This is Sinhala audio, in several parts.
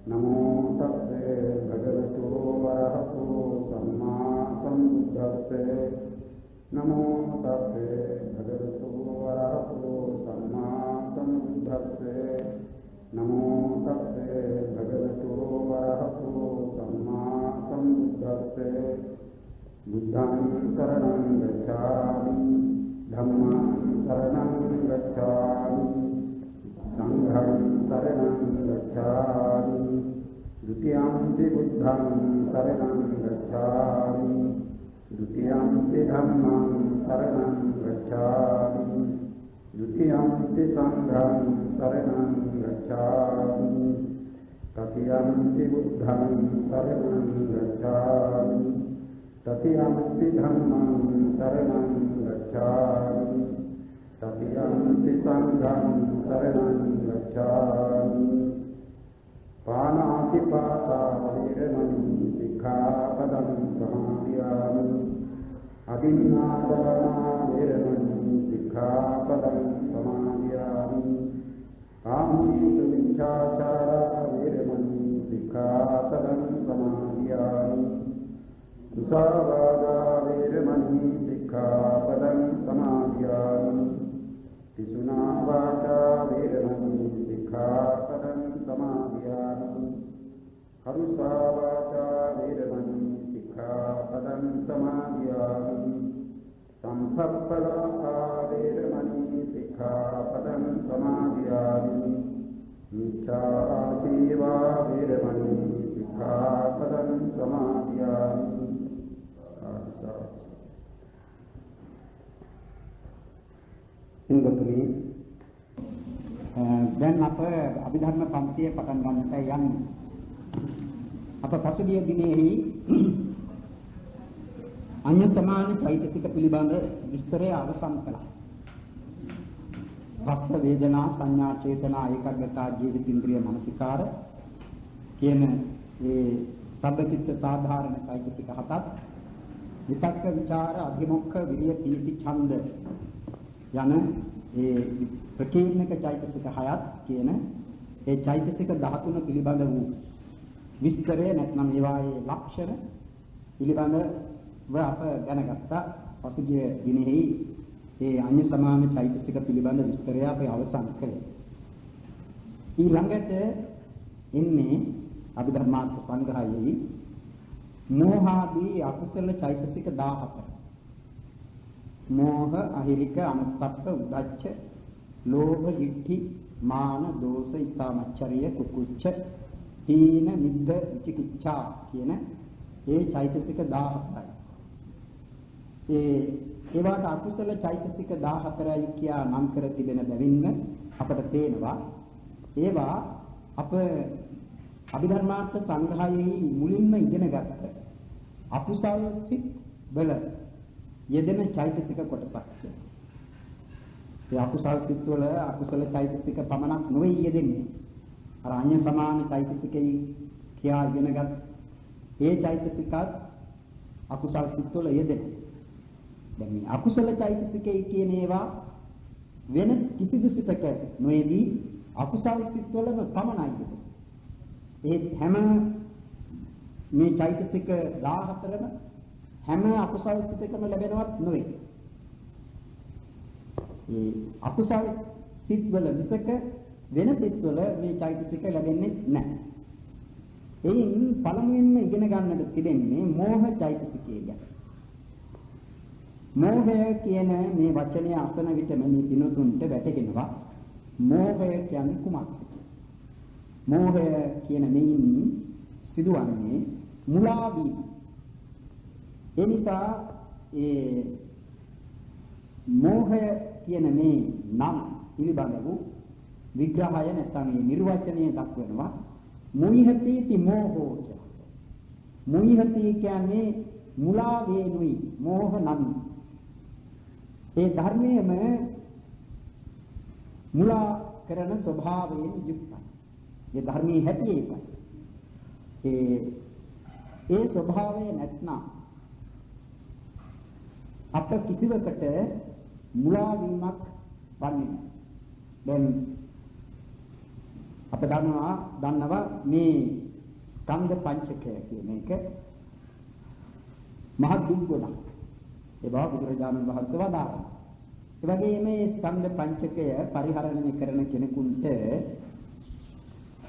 नमो तस्से भगवतो वरहतो सम्मा सम्बुद्धस्से नमो तस्से भगवतो वरहतो सम्मा सम्बुद्धस्से नमो तस्से भगवतो वरहतो सम्मा सम्बुद्धस्से बुद्धं शरणं गच्छामि धम्मं शरणं गच्छामि संघं शरणं गच्छामि द्वितीयंपि बुद्धं शरणं गच्छामि द्वितीयंपि धम्मं शरणं गच्छामि द्वितीयंपि संघं शरणं गच्छामि तृतीयंपि बुद्धं शरणं गच्छामि तृतीयंपि धम्मं शरणं गच्छामि तृतीयंपि संघं शरणं गच्छामि पानातिपाता वेरमणि सिक्खापदं समादयामि अभिन्नादाना वेरमणि सिक्खापदं समादयामि कामविच्छाचारा वेरमणि सिक्खापदं समादयामि मुसावादा वेरमणि सिक्खापदं समादयामि पिशुना वाचा वेरमणि सिक्खापदं समादयामि हरुषा वाचा वेरमणि सिक्खापदं समादयामि संसप्पलापा वेरमणि सिक्खापदं समादयामि मिथ्याजीवा वेरमणि सिक्खापदं समादयामि ඉන්දුතුනි දැන් අප අභිධර්ම පන්තිය පටන් ගන්නට යන්නේ. අප පසුගිය දිනෙහි අඤ්ඤ සමාන චෛතසික පිළිබඳ විස්තරය අවසන් කළා. රස වේදනා සංඥා චේතනා ඒකග්ගතා ජීවිත ඉන්ද්‍රිය මනසිකාර කියන මේ සබ්බචිත්ත සාධාරණ චෛතසික හතක් විතක්ක ਵਿਚාර අධිමොක්ඛ විරිය පීති ඡන්ද යන ඒ ප්‍රකීර්ණක චෛතසික හයත් කියන ඒ චෛතසික 13 පිළිබඳ වූ විස්තරය නැත්නම් ඒවායේ ලක්ෂණ පිළිබඳව අප දැනගත්තා. පසුගිය දිනෙහි ඒ අඤ්ඤ සමාන චෛතසික පිළිබඳ විස්තරය අපි අවසන් කළේ. ඊළඟට එන්නේ අභිධර්මාර්ථ සංග්‍රහයේ මෝහාදී අකුසල චෛතසික 14. මෝහ අහිරික අනුත්තප්ප උද්දච්ච ලෝභ දිට්ඨි මාන දෝෂ ඉස්තාමච්චරිය කුකුච්ච තීන මිද්ද විචිකිච්ඡා කියන ඒ චෛතසික 17යි. ඒවට අකුසල චෛතසික 14යි කියා නම් කර තිබෙන බැවින්ම අපට පේනවා ඒවා අප අභිධර්මාර්ථ සංග්‍රහයේ මුලින්ම ඉගෙන ගත්ත අකුසල සිත් වල යෙදෙන චෛතසික කොටසක්. ඒ අකුසල සිත් වල අකුසල චෛතසික පමණක් නොවේ යෙදෙන්නේ. අර අඤ්ඤ සමාන චෛතසිකේ කියා ඉගෙනගත් ඒ චෛතසිකත් අකුසල සිත් වල යෙදෙනවා. දැන් මේ අකුසල චෛතසිකේ කියන ඒවා වෙනස් කිසිදු සිතක නොයේදී අකුසල සිත් වලම පමණයි යෙදෙන්නේ. ඒ හැම මේ චෛතසික 14ම හැම අකුසල සිතකම ලැබෙනවත් නොවේ. ඒ අකුසල සිත් වල විසක වෙන සිත් වල මේ චෛතසික ලැබෙන්නේ නැහැ. එයින් පළමුවෙන්ම ඉගෙන ගන්නට තිබෙන්නේ මෝහ චෛතසිකය ගැන. මෝහය කියන මේ වචනය අසන විටම මේ දිනුතුන්ට වැටහෙනවා මෝහය කියන්නේ කුමක්ද? මෝහය කියන මෙයින් සිදුවන්නේ මුලා වීම. ඒ නිසා ඒ මෝහය කියන මේ නම් පිළිබඳ වූ විග්‍රහය නැත්නම් මේ නිර්වචනය දක්වනවා මුයිහති මෝහෝ කියලා. මුයිහති කියන්නේ මුලා වේනුයි මෝහ නම්. ඒ ධර්මයේම මුලා කරන ස්වභාවයෙන් යුක්තයි. ඒ ධර්මයේ හැටි ඒකයි. ඒ ස්වභාවය නැත්නම් අප කිසිවකට මුලා වීමක් වන්නේ නැහැ. දැන් අප දන්නවා මේ ස්කන්ධ පංචකය කියන එක මහ දුක් ගොඩක්. ඒ බව බුදුරජාණන් වහන්සේ වදාළා. ඒ වගේම මේ ස්කන්ධ පංචකය පරිහරණය කරන කෙනෙකුට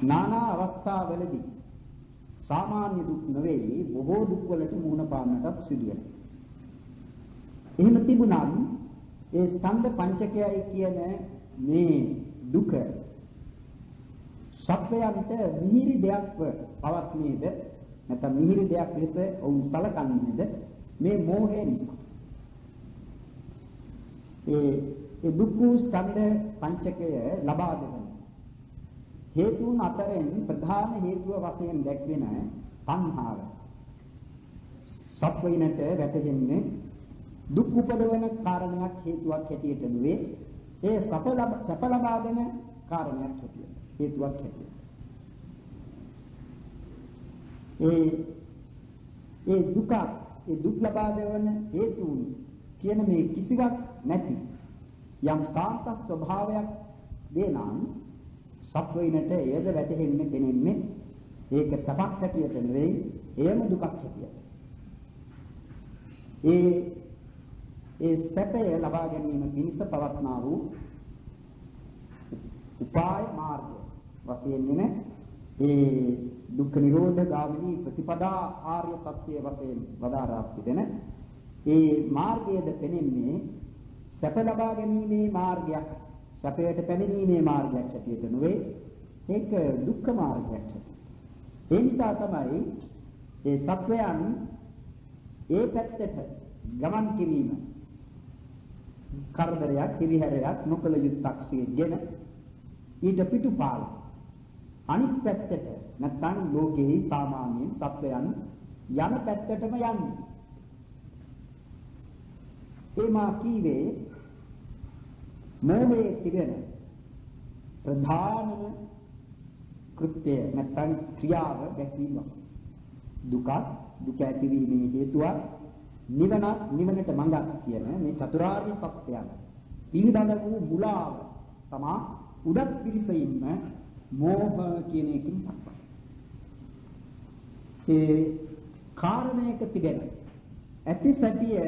নানা අවස්ථාවලදී සාමාන්‍ය දුක් නෙවෙයි බොහෝ දුක් වලට මුහුණ පාන්නටත් සිදු වෙනවා. එහෙම තිබුණත් ඒ ස්කන්ධ පංචකයයි කියන මේ දුක සත්වයන්ට මිහිරි දෙයක්ව පවත්නේද නැත්නම් මිහිරි දෙයක් ලෙස ඔවුන් සලකන්නේද මේ මෝහය නිසා. ඒ දුක් ස්කන්ධ පංචකය ලබා දෙන හේතුන් අතරින් ප්‍රධාන හේතුව වශයෙන් දැක්වෙන තණ්හාව. සත්වයිනට වැටෙන්නේ දුක් උපදවන කාරණයක් හේතුවක් හැටියට නෙවේ ඒ සැප ලබා දෙන කාරණයක් හැටියට හේතුවක් හැටියට. ඒ දුක් ලබා දෙවන හේතුන් කියන මේ කිසිවක් නැති යම් සාන්ත ස්වභාවයක් දේනම් සත්වයිනට එයද වැටෙන්නේ පෙනෙන්නේ ඒක සැපක් හැටියට නෙවෙයි එයම දුකක් හැටියට. ඒ සැපය ලබා ගැනීම පිණිස පවත්නා වූ උපාය මාර්ගය වශයෙන් එන ඒ දුක්ඛ නිරෝධ ගාමිනී ප්‍රතිපදා ආර්ය සත්‍ය වශයෙන් වදාරා තිබෙන ඒ මාර්ගයද පෙනෙන්නේ සැප ලබා ගැනීමේ මාර්ගයක්, සැපයට පැමිණීමේ මාර්ගයක් හැටියට නෙවෙයි ඒක දුක්ඛ මාර්ගයක් හැටියට. ඒ නිසා තමයි ඒ සත්වයන් ඒ පැත්තට ගමන් කිරීම කරදරයක්, හිරිහැරයක් නොකළ යුත්තක් සියගෙන ඊට පිටුපාල අනිත් පැත්තට නැත්නම් ලෝකෙහි සාමාන්‍යයෙන් සත්වයන් යන පැත්තටම යන්නේ. එමා කීවේ මෝහයේ තිබෙන ප්‍රධානම කෘත්‍යය නැත්නම් ක්‍රියාව දැක්වීම වශයෙන් දුක ඇතිවීමේ හේතුව නිවනට මඟක් කියන මේ චතුරාර්ය සත්‍යයන් පිළිබඳ වූ මුලාව තමා උඩත් පිරිසින්ම මෝහ කියන එකකින් දක්වනවා. ඒ කාරණයක තිබෙන ඇති සැටිය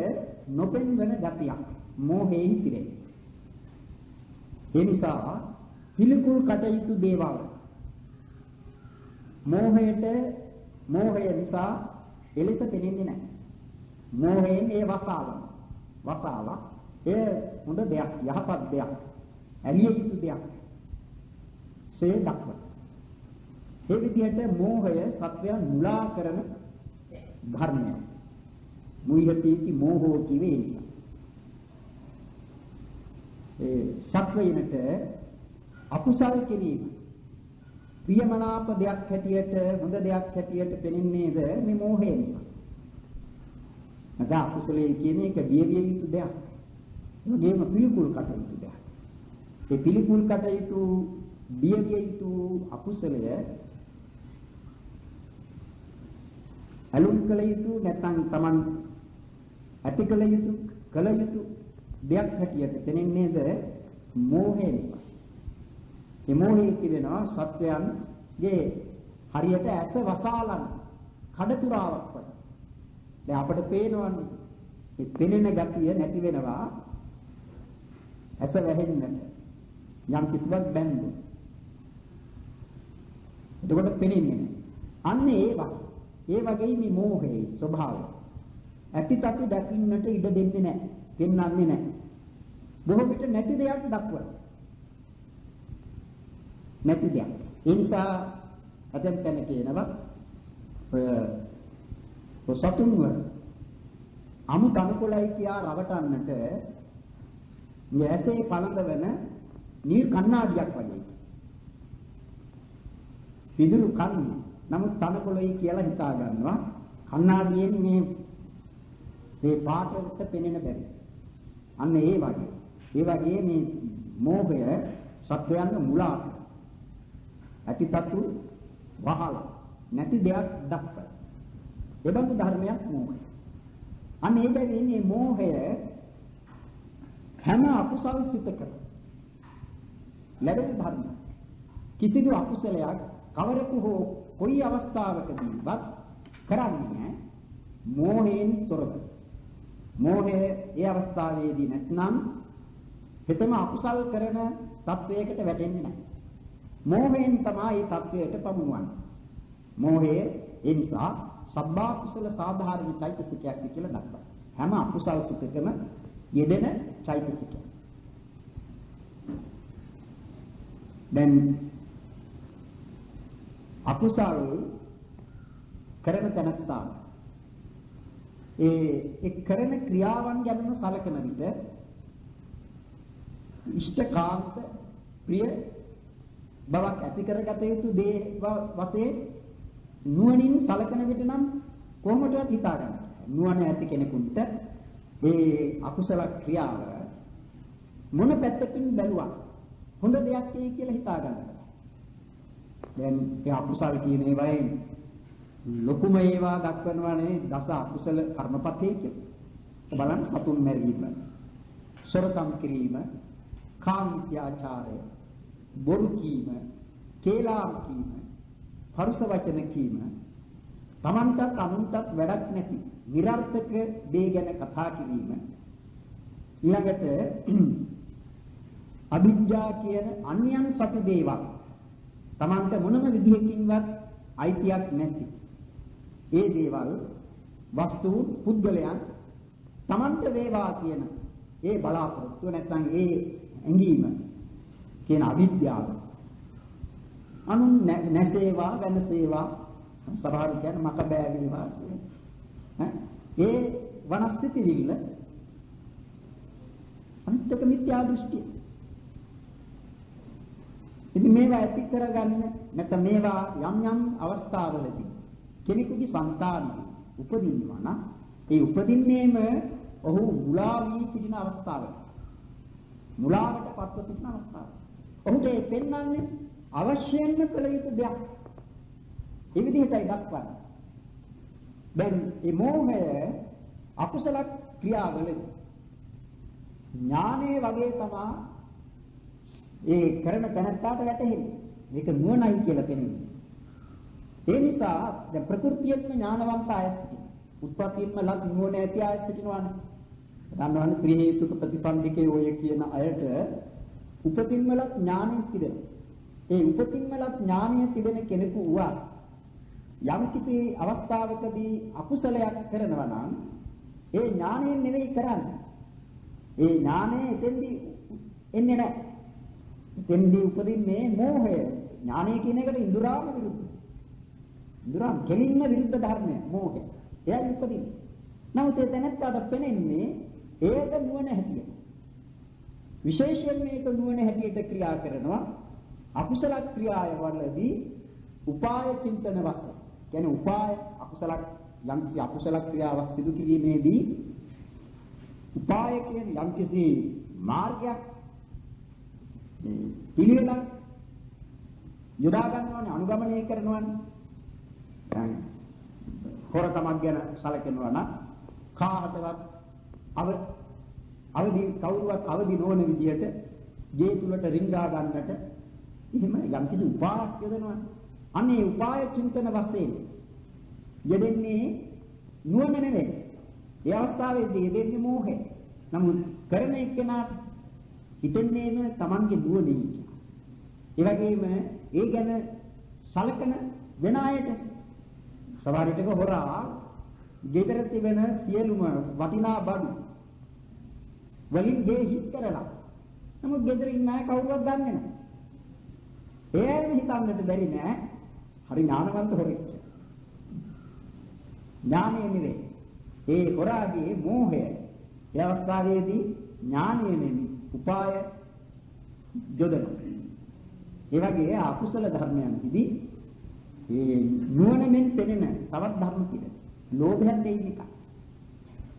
නොපෙන්වන ගතියක් මෝහයෙන් තිබෙන. ඒ නිසා පිළිකුල් කටයුතු දේවල් මෝහය නිසා එලෙස පෙනෙන්නේ නැහැ. මෝහයෙන් ඒ වසාලා ඒ හොඳ දෙයක්, යහපත් දෙයක්, ඇලිය යුතු දෙයක් සේ දක්වන. ඒ විදිහට මෝහය සත්වයන් මුලා කරන ධර්මයක්. මුයිහති මෝහෝ කිවේ නිසා. ඒ සත්වයිනට අකුසල් කිරීම ප්‍රියමනාප දෙයක් හැටියට, හොඳ දෙයක් හැටියට පෙනෙන්නේද මේ මෝහය නිසා. නැත්නම් අකුසලයේ කියන එක බියවිය යුතු දෙයක්. ඒගොම පිළිකුල් කටයුතු දෙයක්. ඒ පිළිකුල් කටයුතු බියවිය යුතු අකුසලය අලුම් කළ යුතු නැත්නම් Taman ඇති කළ යුතු දෙයක් හැටියට පෙනෙන්නේද මෝහය නිසා. මේ මෝහය කියනවා සත්වයන්ගේ හරියට ඇස වසාලන කඩතුරාවක් වගේ. දැන් අපිට පේනවනේ මේ පෙනෙන ගතිය නැති වෙනවා ඇස වැහෙන්නට යම් කිසිවක් බැඳු. එතකොට පෙනෙන්නේ නැහැ. අන්න ඒ වගේ මේ මෝහයේ ස්වභාවය ඇතිතතු දකින්නට ඉඩ දෙන්නේ නැහැ. පෙන්වන්නේ නැහැ. බොහෝ විට නැති දෙයක් දක්වන. නැති දෙයක්. ඒ නිසා අතෙන් තැන කියනවා ඔය සතුන්ව අමු තනකොළයි කියා රවටන්නට ඇසේ පළඳවන නිල් කණ්ණාඩියක් වගේ. පිදුරු කන්න. නමුත් තනකොළයි කියලා හිතා ගන්නවා කණ්ණාඩියෙන් මේ පාටට පෙනෙන බැරි. අන්න ඒ වගේ මේ මෝහය සත්වයන්ව මුලා කරන. ඇතිතතු වහලා නැති දෙයක් දක්වන. එබඳු ධර්මයක් මෝහය. අන්න ඒ බැවින් මේ මෝහය හැම අකුසල් සිතක ලැබෙන ධර්මයක්. කිසිදු අකුසලයක් කවරෙකු හෝ කොයි අවස්ථාවකදීවත් කරන්නේ මෝහයෙන් තොරව. මෝහය ඒ අවස්ථාවේදී නැත්නම් හිතම අකුසල් කරන තත්වයකට වැටෙන්නේ නැහැ. මෝහයෙන් තමයි මේ තත්වයට පමුණවන්නේ. මෝහය ඒ නිසා සබ්බා කුසල සාධාරණ චෛතසිකයක් කියලා දක්වනවා. හැම අකුසල් සිතකම යෙදෙන චෛතසිකයක්. දැන් අකුසල් කරන තැනත්තා ඒ කරන ක්‍රියාවන් ගැනම සලකන විට ඉෂ්ඨකාන්ත ප්‍රිය බවක් ඇති කරගත යුතු දේ වශයෙන් නුවණින් සලකන විට නම් කොහොමදවත් හිතා ගන්න. නුවණ ඇති කෙනෙකුට ඒ අකුසල ක්‍රියාව මොන පැත්තකින් බැලුවා හොඳ දෙයක් කියලා හිතා ගන්න. දැන් ඒ අකුසල් කියන ඒවායින් ලොකුම ඒවා දක්වනවානේ දස අකුසල කර්මපතේ කියලා. බලන්න සතුන් මැරීම, සොරකම් කිරීම, කාමීත්‍යාචාරය, බොරු කීම, කේලාම් කීම, පරුස වචන කීම, තමන්ටත් අනුන්ටත් වැඩක් නැති නිර්ර්ථක දේ ගැන කතා කිරීම, ඊළඟට අභිජ්ජා කියන අන්‍යයන් සතු දේවල් තමන්ට මොනම විදිහකින්වත් අයිතියක් නැති ඒ දේවල් වස්තු පුද්ගලයන් තමන්ට වේවා කියන ඒ බලාපොරොත්තුව නැත්නම් ඒ ඇඟීම කියන අවිද්‍යාව අනුන් නැසේවා වෙනසේවා සමහර කියන්නේ මක බෑ වේවා ඒ වනස්සිතිවිල්ල අන්තික මිත්‍යා දෘෂ්ටිය. ඉතින් මේවා ඇති කරගන්න නැත්නම් මේවා යම් යම් අවස්ථාවලදී කෙනෙකුගේ సంతානෙ උපදිනවා නම් ඒ උපදින්නේම ඔහු මුලා වී සිටින අවස්ථාවක. මුලාවට පත්ව සිටින අවස්ථාව. ඔහුට ඒ පෙන්වන්නේ අවශ්‍යයෙන්ම කළ යුතු දෙයක්. ඒ විදිහටයි දක්වන්නේ. දැන් මේ මෝහය අකුසල ක්‍රියාවලදී ඥානයේ වගේ තමයි ඒ කරන තැනට වැටෙන්නේ. මේක නුවණයි කියලා පෙනෙන්නේ. ඒ නිසා දැන් ප්‍රകൃතියෙන්ම ඥානවන්ත අය සිටිනවා. උත්පත්තියෙන්ම ලක් නුවණ ඇති අය සිටිනවානේ. දන්නවනේ ත්‍රි හේතුක ප්‍රතිසන්දිකේ ඔය කියන අයට උපතින්ම ලක් ඥානෙ තිබෙනවා. ඒ උපතින්ම ලක් ඥානය තිබෙන කෙනෙකු වුණා යම් කිසි අවස්ථාවකදී අකුසලයක් කරනවා නම් ඒ ඥාණයෙන් නෙවෙයි කරන්නේ. ඒ ඥානය එතෙන්දී එන්නේ නැහැ. එතෙන්දී උපදින්නේ මෝහය. ඥානය කියන එකට ඉඳුරාම විරුද්ධයි. ඉඳුරාම කෙලින්ම විරුද්ධ ධර්මය මෝහය. එයයි උපදින්නේ. නමුත් ඒ තැනට පෙනෙන්නේ ඒක නුවණ හැටියට. විශේෂයෙන් මේක නුවණ හැටියට ක්‍රියා කරනවා අකුසල ක්‍රියාවලදී උපාය චින්තන වශයෙන්. කියන්නේ උපාය අකුසල යම්කිසි අකුසල ක්‍රියාවක් සිදු කිරීමේදී උපාය කියන්නේ යම්කිසි මාර්ගයක් පිළිවෙලක් යොදා ගන්නවානේ අනුගමනය කරනවානේ. දැන් හොරකමක් ගැන සැලකනවා නම් කාටවත් කවුරුවත් අවදි නොවන විදියට ගේ තුලට රිංගා ගන්නට එහෙම යම්කිසි උපායක් යොදනවා. අනේ උපාය චින්තන වශයෙන් යෙදෙන්නේ නුවණ නෙවෙයි. ඒ අවස්ථාවේදී යෙදෙන්නේ මෝහය. නමුත් කරන එක්කෙනාට හිතන්නේම Tamanගේ නුවණින් කියලා. ඒ වගේම ඒ ගැන සලකන වෙන අයට සමහර විටක හොරා ගෙදර තිබෙන සියලුම වටිනා බඩු වලින් ගේ හිස් කරලා. නමුත් ගෙදර ඉන්න අය කවුරුවත් දන්නේ නැහැ. ඒ අය හිතන්නට බැරි නෑ හරි ඥානවන්ත හොරෙක්. ඥානය නෙවෙයි. ඒ හොරාගේ මෝහය. ඒ අවස්ථාවේදී ඥානය නෙවෙයි උපාය යොදනවා. ඒ වගේ අකුසල ධර්මයන්හිදී ඒ නුවණෙන් පෙනෙන තවත් ධර්ම කිද. ලෝභයක් දෙයින් එක.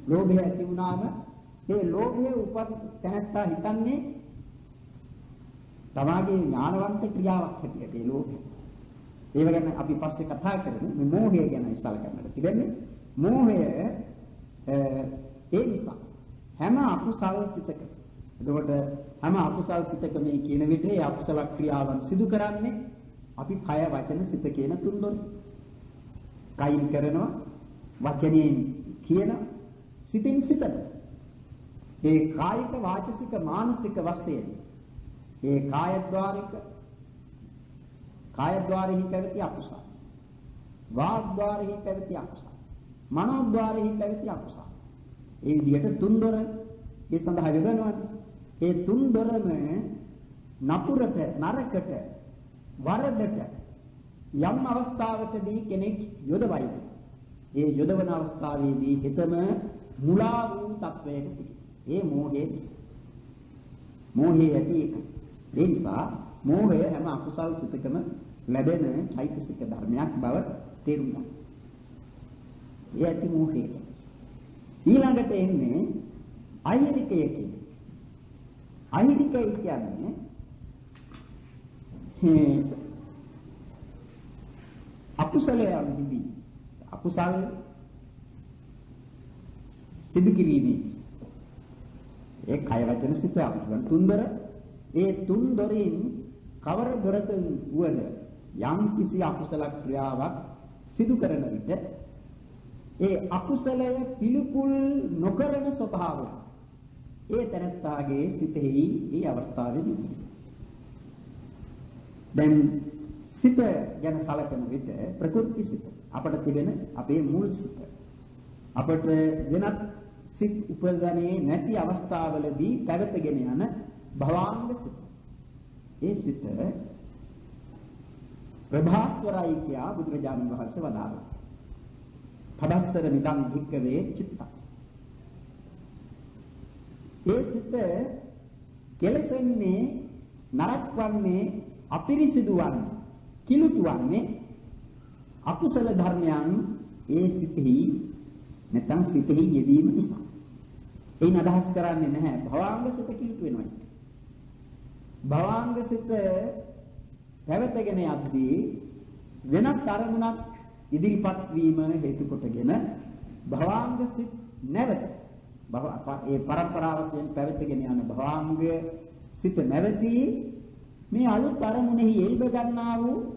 ලෝභය ඇති වුණාම ඒ ලෝභය උපත් තැනත්තා හිතන්නේ තමාගේ ඥානවන්ත ක්‍රියාවක් හැටියට ඒ ලෝභය. ඒව ගැන අපි පස්සේ කතා කරමු. මේ මෝහය ගැන ඉස්සල කරන්නට තිබෙන්නේ. මෝහය ඒ නිසා හැම අකුසල සිතක. එතකොට හැම අකුසල සිතක මේ කියන විදිහේ අකුසල ක්‍රියාවන් සිදු කරන්නේ අපි කය වචන සිත කියන තුන්දොර. කයින් කරනවා, වචනයෙන් කියනවා, සිතින් සිතනවා. ඒ කායික වාචසික මානසික වශයෙන් ඒ කායද්්වාරෙහි පැවති අකුසල, වාග්ද්වාරෙහි පැවති අකුසල, මනෝද්වාරෙහි පැවති අකුසල. ඒ විදිහට තුන්දොර ඒ සඳහා යොදවනවා. ඒ තුන්දොරම නපුරට, නරකට, වරදට යම් අවස්ථාවකදී කෙනෙක් යොදවයි. ඒ යොදවන අවස්ථාවේදී හිතම මුලා වූ තත්වයක සිටින. ඒ මෝහයේ නිසා. මෝහයේ ඇති එක. ඒ නිසා මෝහය හැම අකුසල් සිතකම ලැබෙන චෛතසික ධර්මයක් බව තේරුම් ගන්න. ඒ ඇති මෝහය. ඊළඟට එන්නේ අහිරිකය කියන්නේ. අහිරිකය කියන්නේ අකුසලයන්හිදී අකුසල් සිදු කිරීමේ ඒ කය වචන සිත අපිට තුන්දර. ඒ තුන්දොරින් කවර දොරකින් වුවද යම් කිසි අකුසල ක්‍රියාවක් සිදු කරන විට ඒ අකුසලය පිළිකුල් නොකරන ස්වභාවය ඒ තැනත්තාගේ සිතෙහි ඒ අවස්ථාවේදී. දැන් සිත ගැන සැලකන විට ප්‍රකෘති සිත අපට තිබෙන අපේ මුල් සිත. අපට වෙනත් සිත් උපදන්නේ නැති අවස්ථාවලදී පැවතගෙන යන භවාංග සිත. ඒ සිත ප්‍රභාස්වරයි කියා බුදුරජාණන් වහන්සේ වදාළා. පදස්තර නිදන් භික්කවේ චිත්ත. ඒ සිත කෙලසෙන්නේ, නරක්වන්නේ, අපිරිසිදු වන්නේ, කිලුටු වන්නේ අකුසල ධර්මයන් ඒ සිතෙහි නැත්නම් සිතෙහි යෙදීම නිසා. එයින් අදහස් කරන්නේ නැහැ භවාංග සිත කිලුටු වෙනවා. භවාංග සිත පැවතගෙන යද්දී වෙනත් අරමුණක් ඉදිරිපත් වීම හේතු කොටගෙන භවාංග සිත් නැවත ඒ පරම්පරාවසෙන් පැවතගෙන යන භවාංග සිත නැවතී මේ අලුත් අරමුණෙහි එල්බ ගන්නා වූ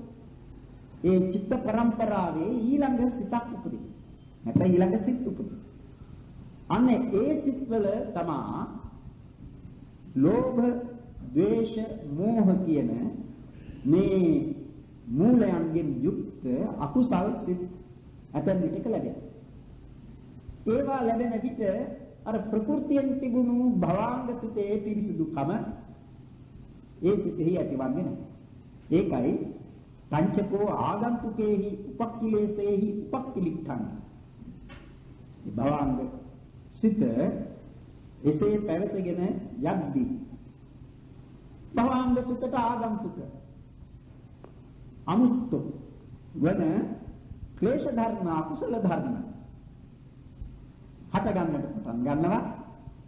ඒ චිත්ත පරම්පරාවේ ඊළඟ සිතක් උපදින. නැත්නම් ඊළඟ සිත් උපදින. අන්න ඒ සිත්වල තමා ලෝභ, ද්වේෂ, මෝහ කියන මේ මූලයන්ගෙන් යුක්ත අකුසල් සිත් ඇතැම් විටක ලැබෙනවා. ඒවා ලැබෙන විට අර ප්‍රകൃතියෙන් තිබුණු භවාංග සිතේ පිරිසිදුකම ඒ සිතෙහි ඇතිවන්නේ නැහැ. ඒකයි පංචකෝ ආගන්තුකේහි උපක්ඛිලේසේහි උපක්ඛිලික්ඛං. මේ භවාංග සිත එසේ පැවතගෙන යද්දී භවාංග සිතට ආගන්තුක අමුත්තු වන ක්ලේශ ධර්ම, අකුසල ධර්ම හට ගන්නට පටන් ගන්නවා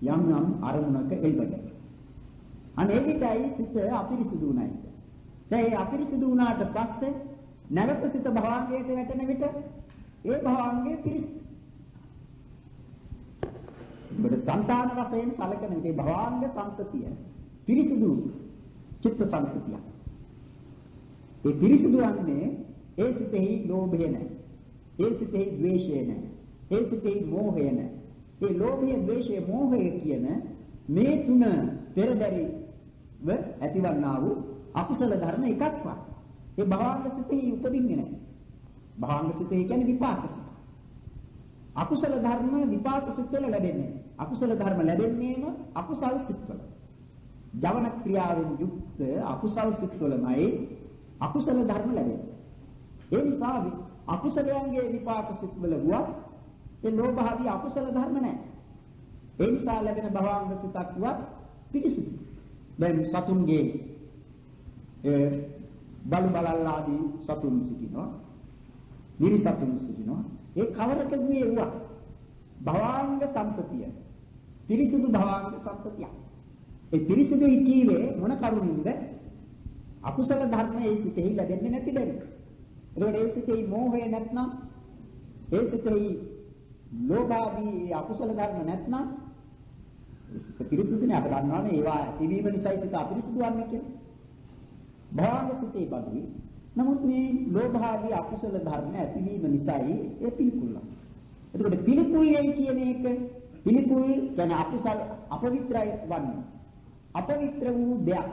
යම් යම් අරමුණක එල්බගෙන. අනේ විටයි සිත අපිරිසිදු උනායි. දැන් ඒ අපිරිසිදු වුණාට පස්සේ නැවත සිත භවාංගයට වැටෙන විට ඒ භවාංගයේ පිරිසිදු. ඒකට సంతాන වශයෙන් සැලකන විට භවාංග සම්පතිය පිරිසිදු චිත්ත සම්පතිය. ඒ පිරිසිදු වන්නේ ඒ සිතෙහි ලෝභය නැහැ. ඒ සිතෙහි ද්වේෂය නැහැ. ඒ සිතෙහි මෝහය නැහැ. ඒ ලෝභය, ද්වේෂය, මෝහය කියන මේ තුන පෙරදරිව ඇතිවන්නා වූ අකුසල ධර්ම එකක්වත් ඒ භවාංග සිතෙහි උපදින්නේ නැහැ. භවාංග සිතෙහි කියන්නේ විපාක සිත. අකුසල ධර්ම විපාක සිත්වල ලැබෙන්නේ. අකුසල ධර්ම ලැබෙන්නේම අකුසල් සිත්වල. ජවන ක්‍රියාවෙන් යුක්ත අකුසල් සිත්වලමයි අකුසල ධර්ම ලැබෙන්නේ. ඒ නිසා අකුසලයන්ගේ විපාක සිත්වල වුණා ඒ ලෝභ ආදී අකුසල ධර්ම නැහැ. ඒ නිසා ලැබෙන භවාංග සිතක් වුණා පිරිසිදු. දැන් සතුන්ගේ බලු බලල් ආදී සතුන් සිටිනවා. නිරිසතුන් සිටිනවා. ඒ කවරකදී වුණා භවාංග සම්පතිය. පිරිසිදු භවාංග සම්පතිය. ඒ පිරිසිදු ඉකීවේ මොන කරුණින්ද? අකුසල ධර්ම ඒ සිතෙහි ලැබෙන්නේ නැති බැරි. ඒකෝට ඒ සිතෙහි මෝහය නැත්නම් ඒ සිතෙහි ලෝභ ආදී අකුසල ධර්ම නැත්නම් ඒ සිත පිරිසිදුනේ අප දන්නවනේ ඒවා තිබීම නිසා සිත අපිරිසිදු වන්නේ කියලා. භවාංග සිතේ බඳුයි නමුත් මේ ලෝභ ආදී අකුසල ධර්ම ඇතිවීම නිසායි ඒ පිළිකුල. එතකොට පිළිකුල්යයි කියන එක පිළිකුල් කියන අකුසල අපවිත්‍රයි වන්නේ. අපවිත්‍ර වූ දෙයක්.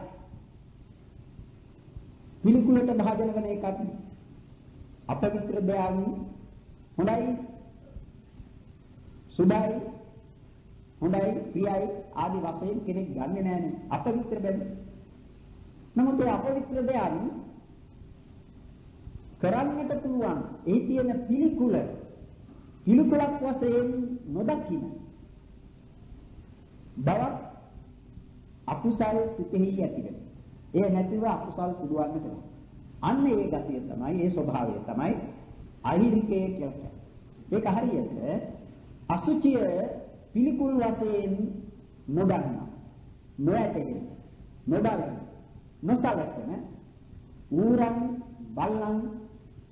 පිළිකුලට භාජන වෙන එකක්. අපවිත්‍ර දෙයක් හොඳයි සුභයි හොඳයි ප්‍රියයි ආදී වශයෙන් කෙනෙක් ගන්නෙ නෑනේ අපවිත්‍ර බැරි. නමුත් ඒ අපවිත්‍ර දෙයක් කරන්නට පුළුවන් ඒ තියෙන පිළිකුලක් වශයෙන් නොදකින බවක් අකුසල් සිතෙහි ඇතිවෙන. ඒ නැතිව අකුසල් සිදුවන්නට බෑ. අන්න ඒ ගතිය තමයි ඒ ස්වභාවය තමයි අහිරිකේ කියලා කියන්නේ. ඒක හරියට අසුචිය පිළිකුල් වශයෙන් නොදන්න, නොඇතගෙන, නොබලන, නොසලකන ඌරන් බල්ලන්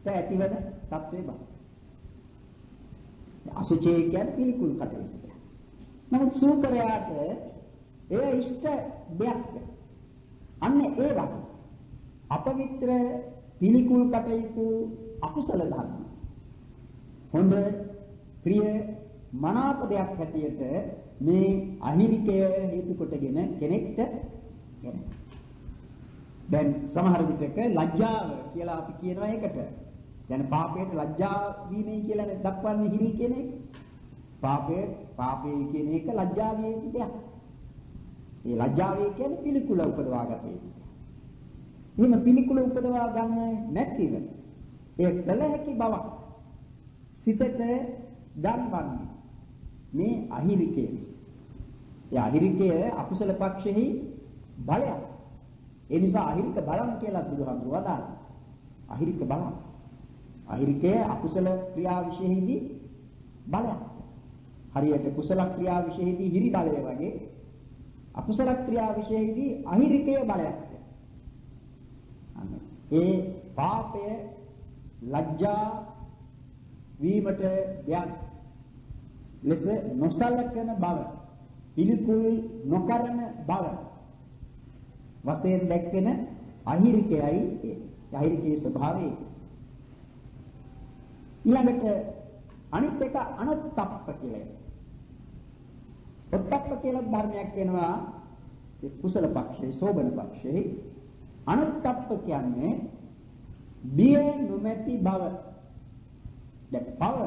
ඇතිවන තත්ත්වේ බව. අසුචිය කියන්නේ පිළිකුල් කටයුතු. නමුත් සූකරයාට ඒ ඉෂ්ට දෙයක්. අන්න ඒ වගේ අපවිත්‍ර පිළිකුල් කටයුතු අකුසල ධර්ම. හොඳ ප්‍රිය මනාප දෙයක් හැටියට මේ අහිරිකය හේතු කොටගෙන කෙනෙක්ට එන. දැන් සමහර විටක ලැජ්ජාව කියලා අපි කියනවා ඒකට. දැන් පාපයට ලැජ්ජා වීමයි කියලා දක්වන්නේ හිරි කියන එක. පාපේ කියන එක ලැජ්ජාවේ දෙයක්. ඒ ලැජ්ජාවේ කියන්නේ පිළිකුල උපදවා ගත යුතු. එහෙම පිළිකුල උපදවා ගන්න නැතිව ඒ කළ හැකි බවක් සිතට ගන්වන්නේ මේ අහිරිකය නිසා. ඒ අහිරිකය අකුසල පක්ෂෙහි බලයක්. ඒ නිසා අහිරික බලම් කියලා බුදුහාමුදුරුවෝ වදාළා. අහිරික බලම්. අහිරිකය අකුසල ක්‍රියා විශේෂෙහිදී බලයක්. හරියට කුසල ක්‍රියා විශේෂෙහිදී හිරි බලය වගේ අකුසල ක්‍රියා විශේෂෙහිදී අහිරිකය බලයක්. ඒ පාපය ලැජ්ජා වීමට යම් ලෙස නොසලකන බව පිළිකුල් නොකරන බව වශයෙන් දැක්වෙන අහිරිකයයි අහිරිකයේ ස්වභාවය. ඊළඟට අනිත් එක අනුත්තප්ප කියලා. උත්තප්ප කියලා ධර්මයක් වෙනවා ඒ කුසල පක්ෂයේ සෝබන පක්ෂයේ. අනුත්තප්ප කියන්නේ බිය නොමැති බව. දැන් පව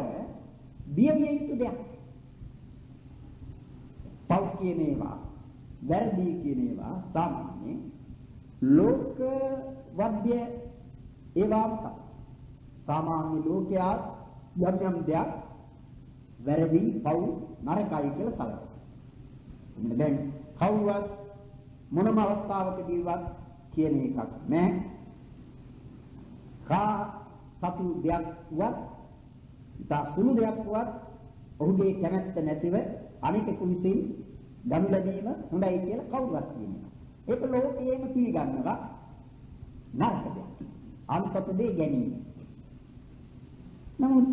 බිය විය යුතු දෙයක්. පව කියන ඒවා වැරදි කියන ඒවා සාමාන්‍ය ලෝක වද්‍ය ඒවා සාමාන්‍ය ලෝකයා යම් දෙයක් වැරදි පව් නරකයි කියලා සලකනවා. දැන් කවුවත් මොනම අවස්ථාවකදීවත් කියන එකක් නෑ. කා සතු දෙයක්වත් ඉතා සුළු දෙයක්වත් ඔහුගේ කැමැත්ත නැතිව අනිකෙකු විසින් ගනු ලැබීම හොඳයි කියලා කවුරුවත් කියනවා. ඒක ලෝකයේම පිළිගන්නවා නරක දෙයක්. අන්සතු දෙය ගැනීම. නමුත්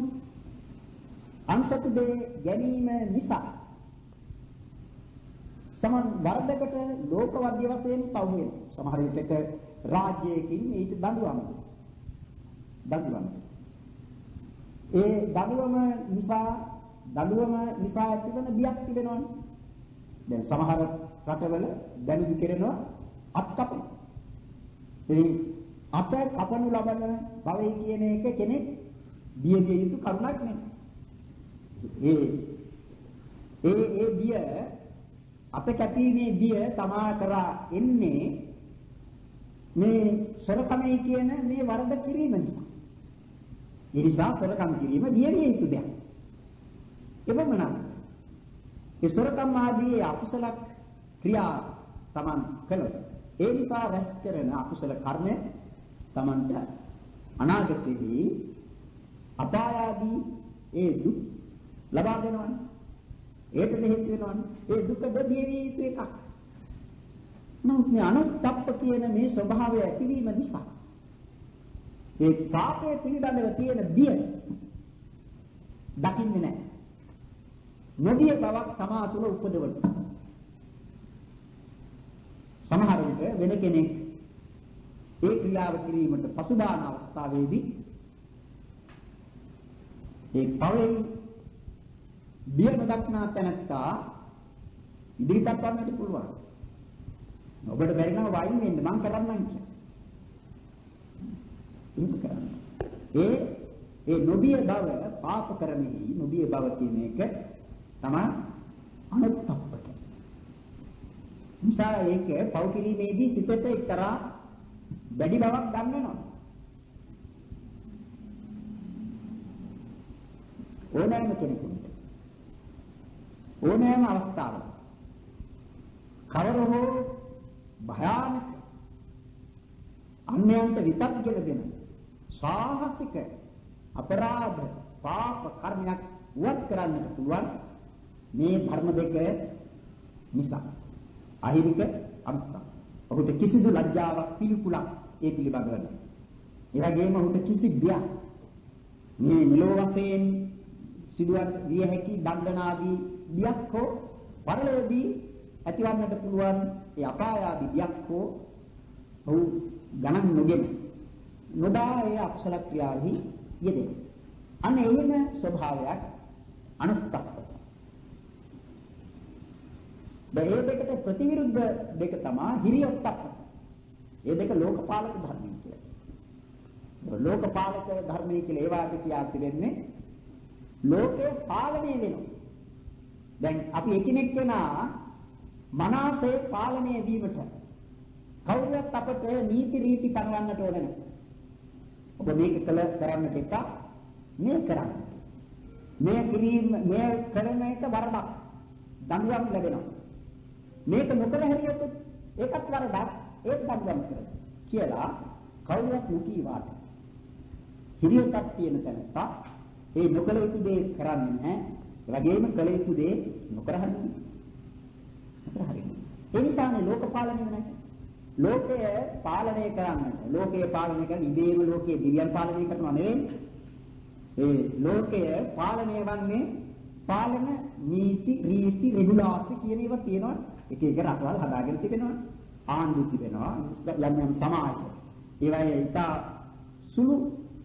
අන්සතු දෙය ගැනීම නිසා සමන් වර්ධකට ලෝකවද්‍ය වශයෙන් පවු වෙනවා. සමහර විටක රාජ්‍යයකින් ඊට දඬුවම්. ඒ දඬුවම නිසා ඇතිවන බියක් තිබෙනවනේ. දැන් සමහර රටවල දැනුදු කරනවා අත් කපන. ඉතින් අත කපනු ලබන බවයි කියන එක කෙනෙක් බියගේ යුතු කරුණක් නෙමෙයි. ඒ බිය අප කැපීමේ බිය තමා කරා එන්නේ මේ සොරකමයි කියන මේ වරද කිරීම නිසා. ඒ නිසා සොරකම් කිරීම බිය විය යුතු දෙයක්. එබැවින් ඒ සොරකම් ආදී අකුසල ක්‍රියා තමන් කළොත් ඒ නිසා රැස් කරන අකුසල කර්ම තමන්ට අනාගතයේදී අපාය ආදී ඒ දුක් ලබා දෙනවනේ. ඒට හේතු වෙනවනේ. ඒ දුක දෙවිය යුතු එකක්. නමුත් මේ අනුත්තප්ප කියන මේ ස්වභාවය ඇතිවීම නිසා ඒ පාපයේ පිළිබඳව තියෙන බිය දකින්නේ නැහැ. නොබිය බවක් තමා තුළ උපදවන. සමහර විට වෙන කෙනෙක් ඒ ක්‍රියාව කිරීමට පසුබාන අවස්ථාවේදී ඒ පවෙයි බිය නොදක්නා තැනත්තා ඉදිරිපත් වන්නට පුළුවන්. ඔබට බැරි නම් වයින් වෙන්න මං කරන්නම් කියලා. ඒක කරන්න. ඒ නොබිය බව පාප කරන්නේ නොබිය බව කියන එක තමයි අනුත්ප්පක. නිසා ඒක පව් කිරීමේදී සිතට එක්තරා දැඩි බවක් ගන්නවා. ඕනෑම කෙනෙකුට ඕනෑම අවස්ථාවක කවර හෝ භයානක අන්‍යයන්ට විපත්ගෙන දෙන සාහසික අපරාධ පාප කර්මයක් වත් කරන්නට පුළුවන් මේ ධර්ම දෙක නිසා. අහිරික අනුත්ප්පක. ඔහුට කිසිදු ලැජ්ජාවක් පිළිකුලක් ඒ පිළිබඳව නැහැ. ඒ වගේම ඔහුට කිසි බියක් මේ මෙලොව වශයෙන් සිදුවත් විය හැකි දණ්ඩනාදී බියක් හෝ පරලෝකදී ඇතිවන්නට පුළුවන් ඒ අපාය ආදී බියක් හෝ ඔහු ගණන් නොගෙන නොදා ඒ අකුසල ක්‍රියාවෙහි යෙදෙන. අන්න එහෙම ස්වභාවයක් අනුත්ප්පක. මේ දෙකට ප්‍රතිවිරුද්ධ දෙක තමයි හිරියොත්ප්පක. මේ දෙක ලෝකපාලක ධර්මයි කියලා. ලෝකපාලක ධර්මයි කියලා ඒවාට කියා තිබෙන්නේ ලෝකය පාලනය වෙනවා. දැන් අපි එකිනෙක කෙනා මනසේ පාලනය වීමට කවුරුත් අපට නීති රීති පනවන්නට ඕන නැහැ. ඔබ මේක කරන්නට එපා මේ කරන්න. මේ කිරීම මේ කරන එක වරදක්. දඬුවම් ලැබෙනවා. මේක නොකළ හැරියොත් ඒකත් වරදක් ඒක දඬුවම් කරනවා කියලා කවුරුත් නොකීවාට හිරියොතක් තියෙන තැනට ඒ නොකළ යුතු දේ කරන්නේ නැහැ. ඒ වගේම කළ යුතු දේ නොකර හරින්නේ. ඒ නිසානේ ලෝක පාලනය වෙන්නේ. ලෝකය පාලනය කරන්නට ලෝකයේ පාලනය කරන ඉබේම ලෝකයේ දිව්‍යයන් පාලනය කරනවා නෙවෙයි. ඒ ලෝකය පාලනය වන්නේ පාලන නීති රීති රෙගුලාසි කියන ඒවා තියෙනවා. එක එක රටවල් හදාගෙන තිබෙනවා. ආණ්ඩු තිබෙනවා. යම් සමාජ. ඒවායේ ඉතා සුළු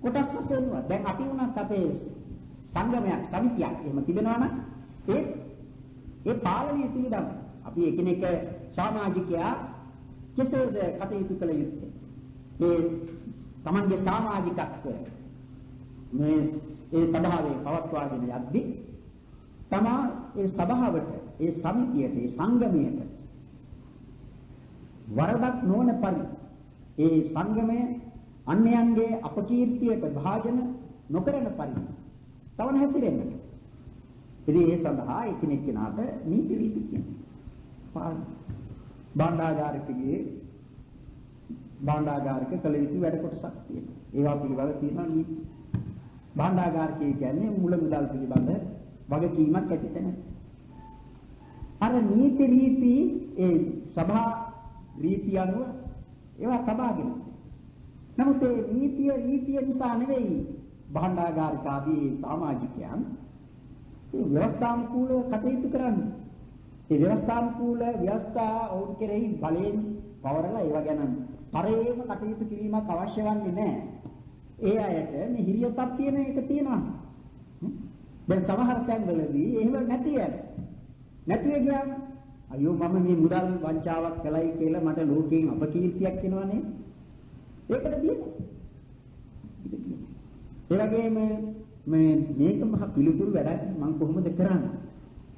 කොටස් වශයෙන් වුණා. දැන් අපි වුණත් අපේ සංගමයක් සමිතියක් එහෙම තිබෙනවා නම් ඒ පාලනය පිළිබඳ අපි එකිනෙක සමාජිකයා කෙසේද කටයුතු කළ යුත්තේ? ඒ තමන්ගේ සමාජිකත්වය මේ ඒ සභාවේ පවත්වාගෙන යද්දී තමා ඒ සභාවට ඒ සමිතියට ඒ සංගමයට වරදක් නොවන පරිදි ඒ සංගමය අන්‍යයන්ගේ අපකීර්තියට භාජන නොකරන පරිදි තවන හැසිරෙන්නට. ඉතින් ඒ සඳහා එකිනෙක කෙනාට නීති රීති කියනවා. භාණ්ඩාගාරික කළ යුතු වැඩ කොටසක් තියෙනවා. ඒවා පිළිබඳව තියෙනවා නීති. භාණ්ඩාගාරිකය කියන්නේ මුල මුදල් පිළිබඳ වගකීමක් ඇති තැන. අර නීති රීති ඒ සභා රීති අනුව ඒවා තබාගෙන. නමුත් ඒ රීතිය නිසා නෙවෙයි භාණ්ඩාගාරික ආදී සමාජිකයන් මේ ව්‍යවස්ථානුකූලව කටයුතු කරන්නේ. ඒ ව්‍යවස්ථානුකූල ව්‍යවස්ථා ඔවුන් කෙරෙහි බලයෙන් පවරලා ඒවා ගැන පරේම කටයුතු කිරීමක් අවශ්‍ය වන්නේ නැහැ. ඒ අයට මේ හිරියොතක් තියෙන එක තියෙනවා. දැන් සමහර තැන්වලදී එහෙම නැති ගියාම අයියෝ මම මේ මුදල් වංචාවක් කළයි කියලා මට ලෝකයෙන් අපකීර්තියක් එනවනේ. ඒකට දියන්නේ. ඒ වගේම මේක මහ පිළිතුරු වැඩක් මම කොහොමද කරන්නේ?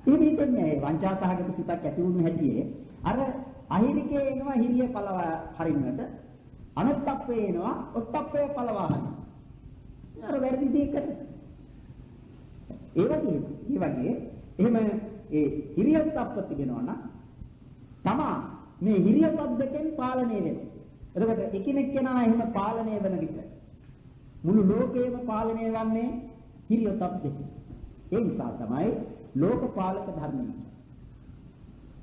එහෙම හිතන්නේ වංචා සහගත සිතක් ඇති වුණු හැටියේ අර අහිරිකේ එනවා හිරිය පළවා හරින්නට අනුත්ප්පේ එනවා උත්ප්පේ පළවා හරින්න. අර වැරදි දේ කරන්නේ. ඒ වගේ එහෙම ඒ හිරියොත්ප්ප තිබෙනවා නම් තමා මේ හිරියොත්ප් දෙකෙන් පාලනය වෙනවා. එතකොට එකිනෙක කෙනා එහෙම පාලනය වෙන විට මුළු ලෝකයම පාලනය වන්නේ හිරියොත්ප් දෙකෙන්. ඒ නිසා තමයි ලෝකපාලක ධර්මය.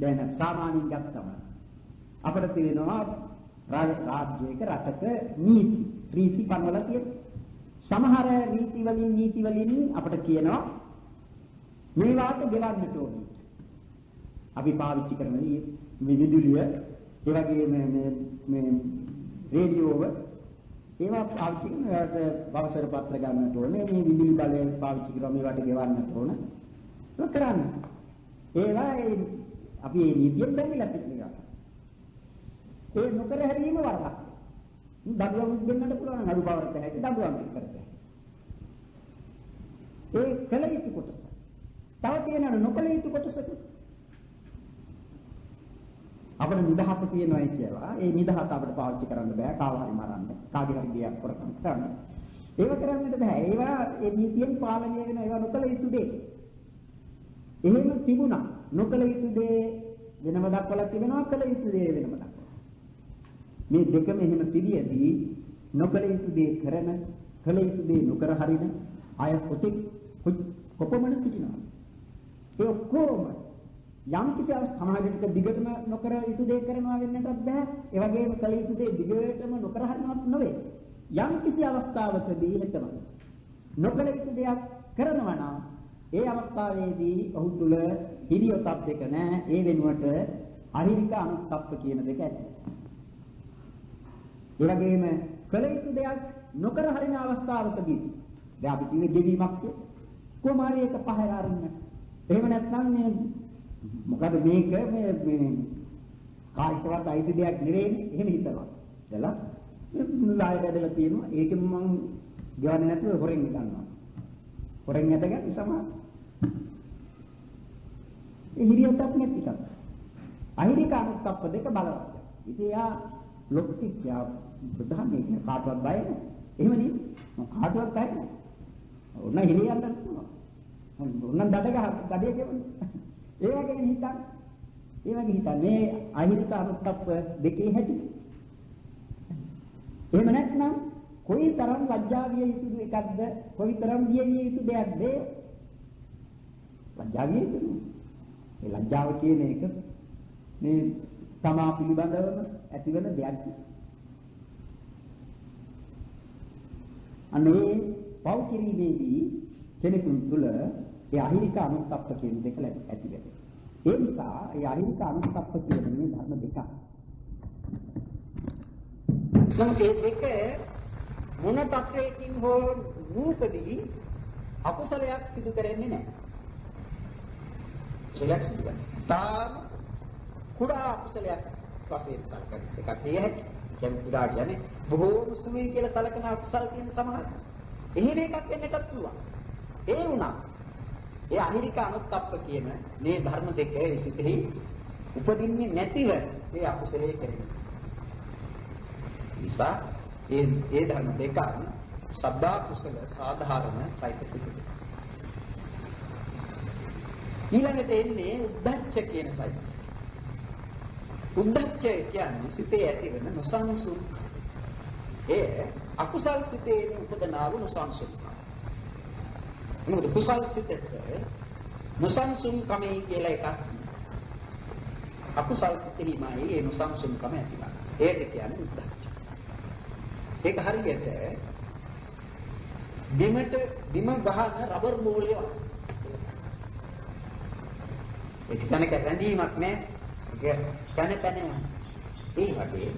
දැන් සාමාන්‍යයෙන් ගත්තම අපිට තියෙනවා රාජ්‍යයක රටක නීති රීති පනවලා තියෙනවා. සමහර නීති වලින් අපිට කියනවා මේවාට ගෙවන්නට ඕනේ. අපි පාවිච්චි කරන මේ විදුලිය, ඒ වගේම මේ රේඩියෝව ඒවා පාවිච්චි කරන ඒවට වවසර පත්‍ර ගන්නට ඕනේ මේ විදුලි බලය පාවිච්චි කරලා මේවට ගෙවන්නට ඕන ඒක කරන්න ඒවා අපි මේ නීතියෙන් බැඳිලා සිටිනවා ඒ නොකර හැරීම වරදක් දඬුවම් දෙන්නට පුළුවන් නඩු පවරත හැකි දඬුවම් කරත ඒ කල යුතු කොටස තව තියෙනවා නොකල යුතු කොටසක අපේ නිදහස තියෙනවා කියලා ඒ නිදහස අපිට පාවිච්චි කරන්න බෑ කාව හරි මරන්න කාගේ හරි දෙයක් කරකම් කරන්න ඒව කරන්නට බෑ ඒවා ඒ නීතියෙන් පාලනය වෙන ඒවා නොකල යුතු දේ එහෙම තිබුණා නොකල යුතු දේ වෙනම දක්වලා තිබෙනවා කල යුතු දේ වෙනම දක්වලා මේ දෙකම එහෙම තිබියදී නොකල යුතු දේ කරන කල යුතු දේ නොකර හරින අය කොපමණ සිටිනවා ඒ ඔක්කොම යම් කිසි අවස්ථාවකට දිගටම නොකර යුතු දේ කරනවා වෙන්නටත් බෑ ඒ වගේම කල යුතු දේ දිගටම නොකර හරිනවත් නෙවෙයි යම් කිසි අවස්ථාවකදී හිතම නොකල යුතු දෙයක් කරනවා නම් ඒ අවස්ථාවේදී ඔහු තුල හිරියොතක් දෙක නෑ ඒ වෙනුවට අහිරික අනුත්ප්ප කියන දෙක ඇති ඒ වගේම කල යුතු දෙයක් නොකර හරින අවස්ථාවකදී දැන් අපි කිව්වේ ගෙවීමක් කොමාරි එක පහර අරින්න එහෙම නැත්නම් මේ මොකද මේක මේ කායිකවත් අයිති දෙයක් නෙවෙයි එහෙම හිතනවා. දැලා ලාය බැදලා තියෙනවා. ඒකෙන් මම ගවන්නේ නැතුව හොරෙන් ගන්නවා. හොරෙන් නැදගන්න සමහර. ඒ හිරියොතක් නැති එකක්. අහිරික අනුත්ප්ප දෙක බලවත්. ඉතින් යා ලොක්ටික් යා ප්‍රධානයි කියන කාටවත් බය නැහැ. එහෙම නෙවෙයි. කාටවත් බය නැහැ. ඕන හිරියන්න පුළුවන්. ඕන දඩේ ගෙවන්නේ. ඒ වගේ හිතන්න මේ අහිරික අනුත්ප්ප දෙකේ හැටි. එහෙම නැත්නම් කොයිතරම් ලැජ්ජා විය යුතු එකක්ද කොයිතරම් විය යුතු දෙයක්ද ලැජ්ජා විය යුතු මේ ලැජ්ජාව කියන එක මේ තමා පිළිබඳවම ඇතිවන දෙයක්. අනේ පව් කිරීමේදී කෙනෙකුන් තුළ ඒ අහිරික අනුත්ප්ප කියන දෙක ඇති වෙනවා. ඒ නිසා ඒ අහිරික අනුත්ප්ප කියන මේ ධර්ම දෙක. නමුත් ඒ දෙක මොන තත්වයකින් හෝ නූපදී අකුසලයක් සිදු කරන්නේ නැහැ. කුසලයක් සිදු කරන්නේ. තාම කුඩා අකුසලයක් වශයෙන් සලකන එකක් තියෙන්නේ. කියන්නේ කුඩා කියන්නේ බොහෝම සුමී කියලා සලකන අකුසල තියෙන සමහර. එහෙම එකක් වෙන්නටත් පුළුවන්. ඒ වුණා ඒ අහිරික අනුත්ප්ප කියන මේ ධර්ම දෙක සිතෙහි උපදින්නේ නැතිව මේ අකුසලයේ කරන්නේ. නිසා ඒ ධර්ම දෙක සබ්බා කුසල සාධාරණ චෛතසික. ඊළඟට එන්නේ උද්ධච්ච කියන චෛතසික. උද්ධච්ච කියන්නේ සිතේ ඇතිවන නොසන්සුන්. ඒ අකුසල් සිතේ උපදනා වූ නොසන්සුන්. මොකද කුසල් සිතේ නොසන්සුන් කමයි කියලා එකක්. අකුසල් සිතෙහිමයි ඒ නොසන්සුන් කම ඇතිවන්නේ. ඒක කියන්නේ උද්ධච්ච. ඒක හරියට බිම ගහන රබර් බෝලය වගේ. ඒක තැනක රැඳීමක් නෑ. ඒක තැන ඒ වගේ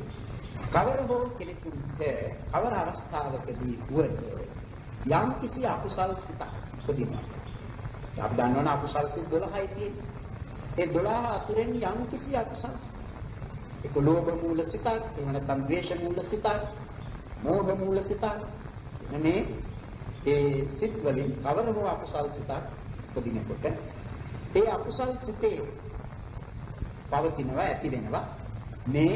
කවර හෝ කෙනෙකුට කවර අවස්ථාවකදී වුවද යම් කිසි අකුසල් සිතක් උපදිනවා. අපි දන්නවනේ අකුසල් සිත් 12යි තියෙන්නේ. ඒ 12 අතුරෙන් යම් කිසි අකුසල් ඒක ලෝභ මූල සිතක්, එහෙම නැත්නම් ද්වේෂ මූල සිතක්, මෝහ මූල සිතක්. මේ ඒ සිත් වලින් කවර හෝ අකුසල් සිතක් උපදිනකොට ඒ අකුසල් සිතේ පවතිනවා ඇති වෙනවා මේ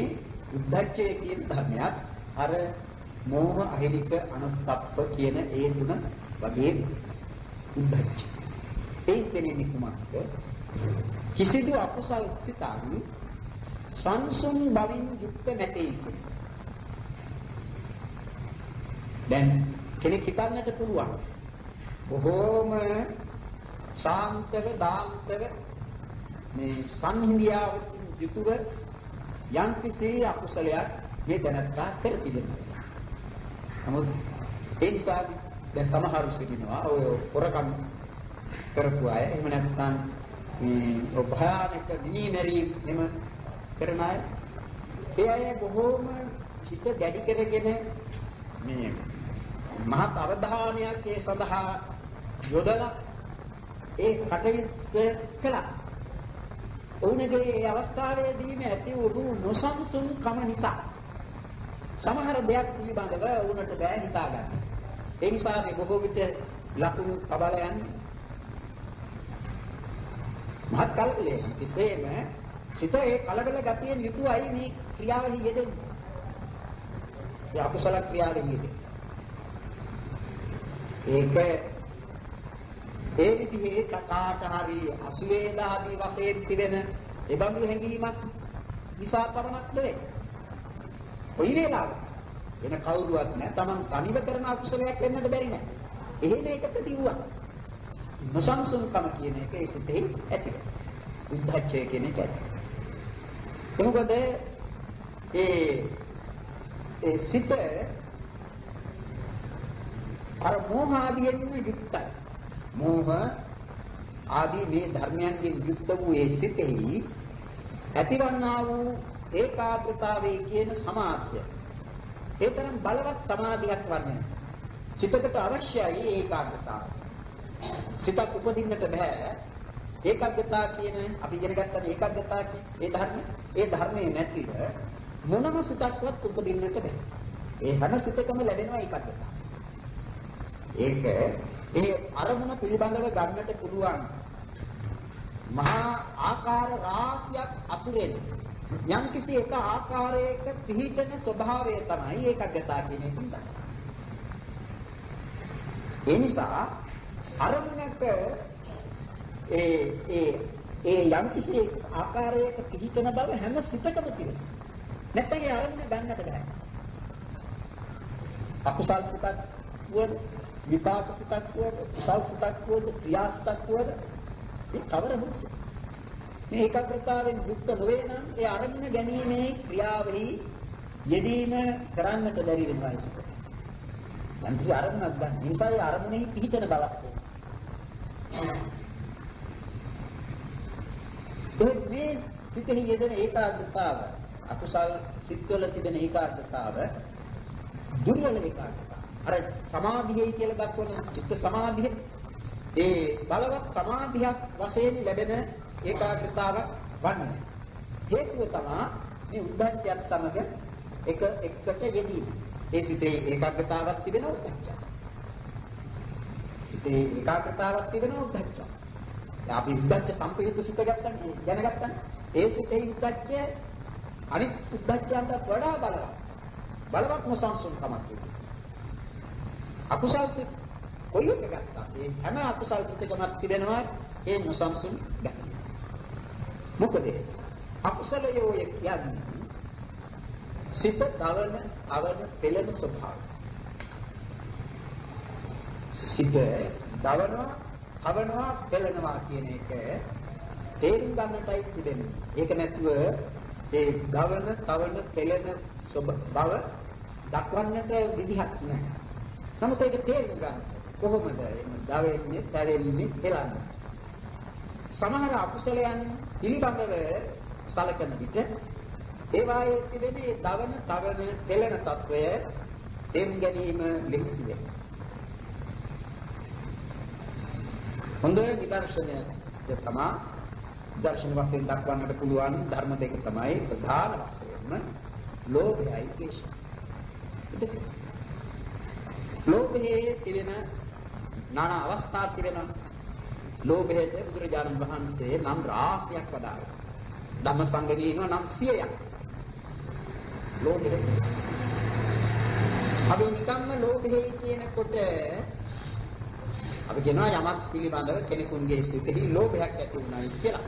උද්ධච්චය කියන ධර්මයක් අර මෝහ අහිරික අනුත්ප්ප කියන ඒ තුන වගේ උද්ධච්ච. ඒ කියන්නේ කුමක්ද? කිසිදු අකුසල් සිතක් සංසුන් බවින් යුක්ත නැtei. දැන් කෙනෙක් හිතන්නට පුළුවන් බොහෝම ශාන්තව දාන්තව මේ සංහිඳියාවකින් යුතුව යම් කිසි අකුසලයක් මේ දැනත්තා කර තිබෙනවා. නමුත් ඒ නිසා දැන් සමහරු සිටිනවා ඔය පොරකම් කරපු අය එහෙම නැත්නම් මේ භයානක දිනීමරි එහෙම කරන අය ඒ අය බොහෝම හිත දැඩි කරගෙන මේ මහත් අවධානයක් ඒ සඳහා යොදලා ඒ කටයුත්ත කළා. ඔවුන්ගේ ඒ අවස්ථාවේදීම ඇති වූ නොසන්සුන්කම නිසා සමහර දෙයක් පිළිබඳව වුණට බෑ හිතා ගන්න. ඒ නිසා මේ බොහෝ විට ලකුණු කබල යන්නේ. මහත් කලබලයි. එසේම සිත ඒ කලබල ගතියෙන් යුතුවයි මේ ක්‍රියාවෙහි යෙදෙන්නේ. ඒ අකුසල ක්‍රියාවෙහි යෙදෙන්නේ. ඒක ඒ විදිහේ කතාට හරි අසුවේලාදී වශයෙන් තිබෙන එබඳු හැඟීමක් නිසා පමණක් නෙවෙයි. කොයි වෙලාවක වෙන කවුරුවත් නැහැ. Taman තනිව කරන අකුසලයක් වෙන්නට බැරි නෑ. එහෙම එකකට දිව්වා. නොසන්සුන්කම කියන එක ඒ සිතේ ඇති. උද්ධච්චය කියන එක ඇති. මොකද ඒ සිත අර මෝහ ආදීන් යුක්තයි. මෝහ ආදී මේ ධර්මයන්ගෙන් යුක්ත වූ ඒ සිතෙහි ඇතිවන්නා වූ ඒකාග්‍රතාවයේ කියන සමාධිය. ඒ තරම් බලවත් සමාධියක් වන්නේ. සිතකට අවශ්‍යයි ඒකාග්‍රතාවය. සිතක් උපදින්නට බෑ. ඒකාග්‍රතාව කියන අපි ඉගෙන ගත්තා ඒකාග්‍රතාව ඒ ධර්මයේ නැතිව මොනම සිතක්වත් උපදින්නට බෑ. ඒ හැම සිතකම ලැබෙනවා ඒකාග්‍රතාව. ඒක ඒ අරමුණ පිළිබඳව ගන්නට පුළුවන් මහා ආකාර රාශියක් අතුරෙන් යම් කිසි එක ආකාරයක පිහිටන ස්වභාවය තමයි ඒකාග්‍රතාව කියන එක. ඒ නිසා අරමුණක ඒ යම් කිසි ආකාරයක පිහිටන බව හැම සිතකම තියෙනවා. නැත්නම් ඒ අරමුණ ගන්නට බෑ. අකුසල් සිතක් වුවද විපාක සිතක් වුවද කුසල් සිතක් වුවද ක්‍රියා සිතක් වුවද ඒ කවර හොත් මේ ඒකාග්‍රතාවෙන් යුක්ත නොවේ නම් ඒ අරමුණ ගැනීමේ ක්‍රියාවෙහි යෙදීම කරන්නට බැරි වෙනවා ඒක. අන්තිම අරමුණක් ගන්න. ඒ නිසා ඒ අරමුණෙහි පිහිටන බවක් තියෙනවා. මේ සිතෙහි යෙදෙන ඒකාග්‍රතාව අකුසල් සිත්වල තිබෙන ඒකාග්‍රතාව දුර්වල ඒකාග්‍රතාව. අර සමාධියයි කියලා දක්වන චිත්ත සමාධිය ඒ බලවත් සමාධියක් වශයෙන් ලැබෙන ඒකාග්‍රතාවක් වන්නේ. හේතුව තමයි මේ උද්ධච්චයත් සමග එකට යෙදීම. ඒ සිතේ ඒකාග්‍රතාවක් තිබෙනවා උද්ධච්චය. සිතේ ඒකාග්‍රතාවක් තිබෙනවා උද්ධච්චය. අපි උද්ධච්ච සම්ප්‍රයුක්ත සිත ගන්න දැනගත්තා. ඒ සිතේ උද්ධච්චය අනිත් උද්ධච්චයන්ට වඩා බලවත් නොසන්සුන්කමක් තිබෙනවා. අකුසල් සිත කොයි එක ගත්තා ඒ හැම අකුසල් සිතකම තිබෙනවා ඒ නොසන්සුන් ගතිය. මොකද අකුසලයෝ කියන්නේ සිත දවන අවන පෙළෙන ස්වභාවය. සිත දවනවා අවනවා පෙළෙනවා කියන එක තේරුම් ගන්නටයි තිබෙන්නේ. ඒක නැතුව ඒ දවන තවන පෙළෙන ස්වභාව දක්වන්නට විදිහක් නැහැ. නමුත් ඒක තේරුම් ගන්න කොහොමද දවෙන්නේ පැරෙන්නේ පෙළන්නේ. සමහර අකුසලයන් පිළිබඳව සලකන විට ඒවායේ තිබෙන දවන තවන පෙළෙන తত্ত্বය තේරුම් ගැනීම ලෙහෙසි වෙනවා. හොඳ නිදර්ශනය තමයි දර්ශන වශයෙන් දක්වන්නට පුළුවන් ධර්ම දෙක තමයි ප්‍රධාන වශයෙන්ම ලෝභයයි ද්වේෂයයි. ලෝභයේ තිබෙන নানা අවස්ථා තිබෙනවා. ලෝභයට බුදුරජාණන් වහන්සේ නම් රාශියක් වදාළා. ධම්මසංගණී ඉන්නවා නම් 100ක්. ලෝභය. අපි නිකම්ම ලෝභයේ කියනකොට අපි කියනවා යමක් පිළිබඳව කෙනෙකුගේ සිතෙහි ලෝභයක් ඇති වුණායි කියලා.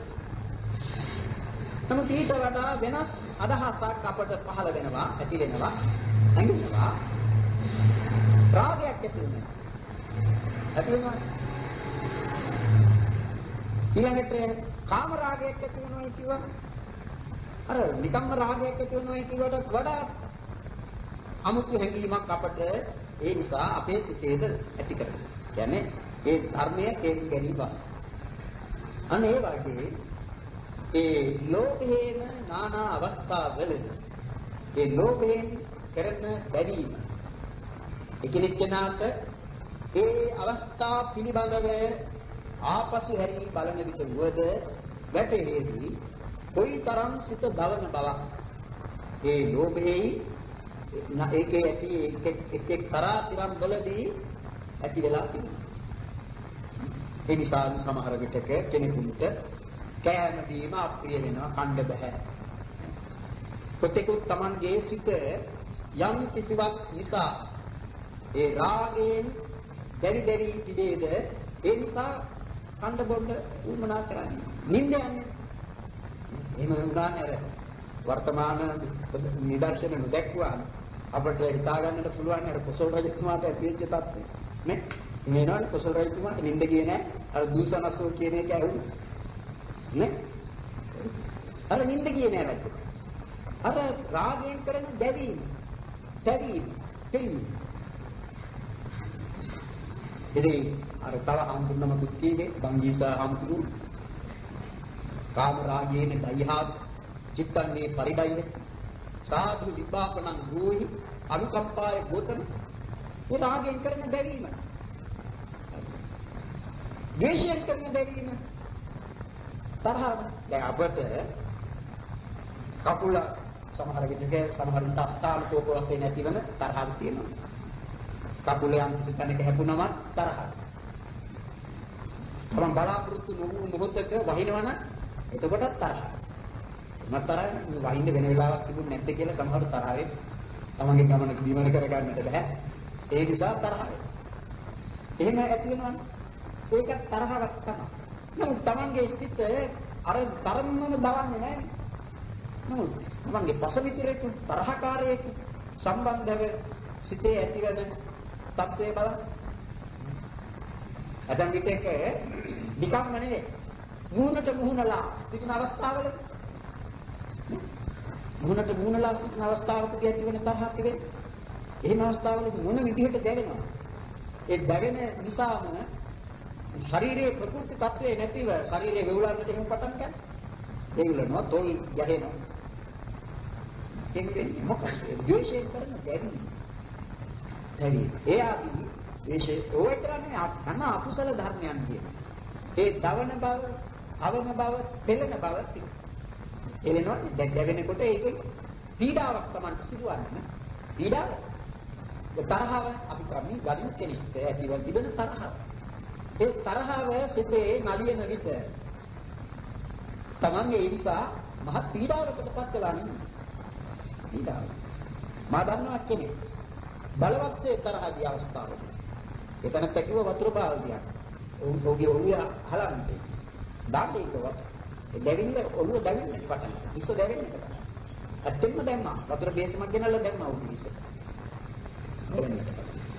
නමුත් ඊට වඩා වෙනස් අදහසක් අපට පහළ වෙනවා, ඇති වෙනවා, ඇඟෙනවා. රාගයක් ඇති වෙනවා. ඇති වෙනවා. ඊළඟට කාම රාගයක් ඇති වෙනවා කියනවා. අර නිකම්ම රාගයක් ඇති වෙනවා කියවට වඩා අමුතු හැඟීමක් අපට ඒ නිසා අපේ සිතේද ඇති කරගන්නවා. කියන්නේ ඒ ධර්මයේ තේරුම් ගැනීම වශයෙන්. අන්න ඒ වගේ ඒ ලෝභයේම নানা අවස්ථාවල ඒ ලෝභයෙන් කරන බැදීම එකිනෙක කෙනාට ඒ අවස්ථා පිළිබඳව ආපසු හැරී බලන විට වුවද වැටෙහිදී කොයිතරම් සිත දවන බවක් ඒ ලෝභෙහි ඒකේ ඇති එක් තරාතිරම් වලදී ඇති වෙලා තිබෙනවා. ඒ නිසා සමහර විටක කෙනෙකුට කෑම බීම අප්‍රිය වෙනවා, කන්න බෑ. කොතෙකුත් Tamanගේ සිත යම් කිසිවක් නිසා ඒ රාගයෙන් දැරි තිබේද ඒ නිසා කන්න බොන්න උමනා කරන්නේ. නිින්ද යන්නේ. එහෙම උදාහරණ වර්තමාන නිදර්ශන නොදැක්වා අපට හිතා ගන්නට පුළුවන් අර කොසල් රජතුමාට ඇතිවෙච්ච තත්ත්වය නේ. මේනවනේ කොසල් රජතුමාට නිින්ද ගියේ නැහැ. අර දූෂණසෝ කියන එක ඇහුනේ නේ. අර නිින්ද ගියේ නැහැ රජතුමා. අර රාගයෙන් කරන දැවීම, තැවීම, පිළිම. ඉතින් අර තව හඳුන්නම දුක්ඛයේ බංගීසා හඳුරු කාම රාගයෙන් දයහා චිත්තන්නේ පරිබයිනේ සාධු විපාකණං රෝහි අනුකම්පාය ගෝතන ඒ රාගයෙන් කරන දැවීම, ද්වේෂයෙන් කරන දැවීම, තරහව. දැන් අපට කකුල සමහර විටක සමහර තස්ථාන කෝප වශයෙන් නැතිවන තරහක් තියෙනවා. කකුලයන් කිසි තැනක හැපුණම තරහ. තමන් බලාපොරොත්තු නොවූ මොහොතක වහිනවනම් එතකොට තරහ. මතරයි වහින්න වෙන වෙලාවක් තිබුණ නැද්ද කියලා සමහර තරහේ තමන්ගේ ගමන දිවන කර ගන්නට බෑ. ඒ නිසා තරහයි. එහෙම ඇති වෙනවනේ. ඒක තරහවක් තමයි. නමුත් තමන්ගේ සිත අර ධර්මම දවන්නේ නැහැ. නමුත් තමන්ගේ පසමිතුරේක තරහකාරයෙක් සම්බන්ධව සිතේ ඇතිවන තත්ත්වය බලන්න. අදන් විතක නිකම්ම නෙවෙයි. මුහුණට මුහුණලා සිටින අවස්ථාවල මුහුණට මුහුණලා සිටින අවස්ථාවකදී ඇතිවන තරහක් තිබෙන්නේ. එහෙම අවස්ථාවලදී මොන විදිහට දැවෙනවද? ඒ දැවෙන නිසාම ශරීරයේ ප්‍රකෘති තත්ත්වයේ නැතිව ශරීරයේ වෙවුලන්නට එහෙම පටන් ගන්නවා. වෙවුලනවා, තොල් ගැහෙනවා. ඒක වෙන්නේ මොකක්ද? ද්වේෂයෙන් කරන දැවීම. ඒ ආදී ද්වේෂය ඔය කරන්නේ අන්න අකුසල ධර්මයන් කියනවා. ඒ දවන බව, අවම බව, පෙළෙන බව තියෙනවා. එළෙනවනේ දැවෙනකොට ඒකේ පීඩාවක් තමයි සිදුවන්නේ. පීඩාව. ඒ තරහව අපි කරන්නේ ගන්න කෙනෙක්ට ඇතිව තිබෙන තරහව. ඒ තරහව සිතේ නලියන විට තමන්ගේ ඒ නිසා මහ පීඩාවකටපත් වෙලා නෙමෙයි. පීඩාව. මා දන්නවා කෙනෙක් බලවත්සේ තරහදී අවස්ථාවක. එතන තැකිව වතුර බාල්දියක්. ඔහුගේ ඔළුව හලන්නේ. දාන්නේ ඒකවත්. ඒ දැවිල්ල ඔළුව දැවෙන්න පටන් ගන්නවා. ඉස්ස දැවෙන්න පටන් ගන්නවා. ඇත්තෙන්ම දැම්මා. වතුර බේසමක් ගෙනල්ලා දැම්මා ඔහුගේ ඉස්ස. දැවෙන්න පටන් ගන්නවා.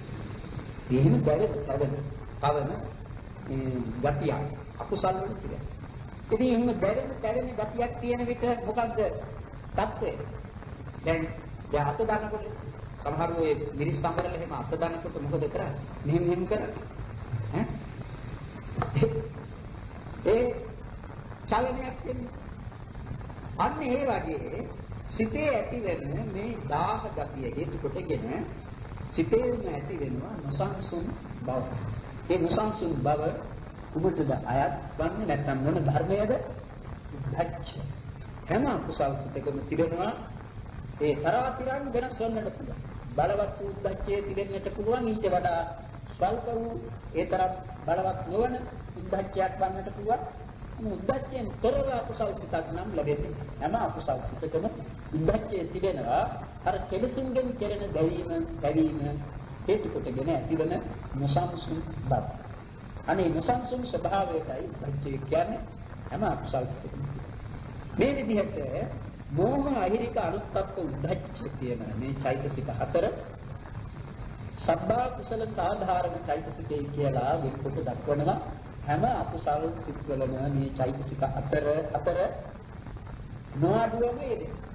එහෙම දැවෙන ගතිය අකුසල් වල තියෙනවා. ඉතින් එහෙම දැවෙන ගතියක් තියෙන විට මොකද්ද තත්ත්වය? දැන් අත දානකොට සමහර වෙලේ මිරිස් සම්බරල එහෙම අත දානකොට මොකද කරන්නේ? මෙහෙම කරන්නේ. ඒ චලනයක් වෙන්නේ. අන්න ඒ වගේ සිතේ ඇතිවෙන මේ දාහ ගතිය හේතු කොටගෙන සිතේම ඇති වෙනවා නොසන්සුන් බව. ඒ නොසන්සුන් බව උඹටද අයත් වන්නේ නැත්නම් මොන ධර්මයේද? උද්ධච්ච. හැම කුසල් සිතකම තිබෙනවා ඒ තරාතිරම් වෙනස් වෙන්නට පුළුවන්. බලවත් වූ උද්ධච්චයේ තිබෙන්නට පුළුවන්. ඊට වඩා ස්වල්ප වූ ඒ තරම් බලවත් නොවන උද්ධච්චයක් වන්නට පුළුවන්. උද්ධච්චයෙන් තොරව අකුසල් සිතක් නම් ලැබෙන්නේ. හැම අකුසල් සිතකම උද්ධච්චයේ තිබෙනවා අර කෙලෙසුන්ගෙන් කෙරෙන දැවීම හේතු කොටගෙන ඇතිවන නොසන්සුන් බව. අනේ නොසන්සුන් ස්වභාවයටයි උද්ධච්චය කියන්නේ හැම අකුසල් සිතකම. මේ විදිහට මෝහ අහිරික අනුත්ප්ප උද්ධච්ච කියන මේ චෛතසික හතර සබ්බා කුසල සාධාරණ චෛතසිකය කියලා වෙනකොට දක්වනවා. හැම අකුසල සිත්වලම මේ චෛතසික අතර නොඅඩුවම යෙදෙනවා.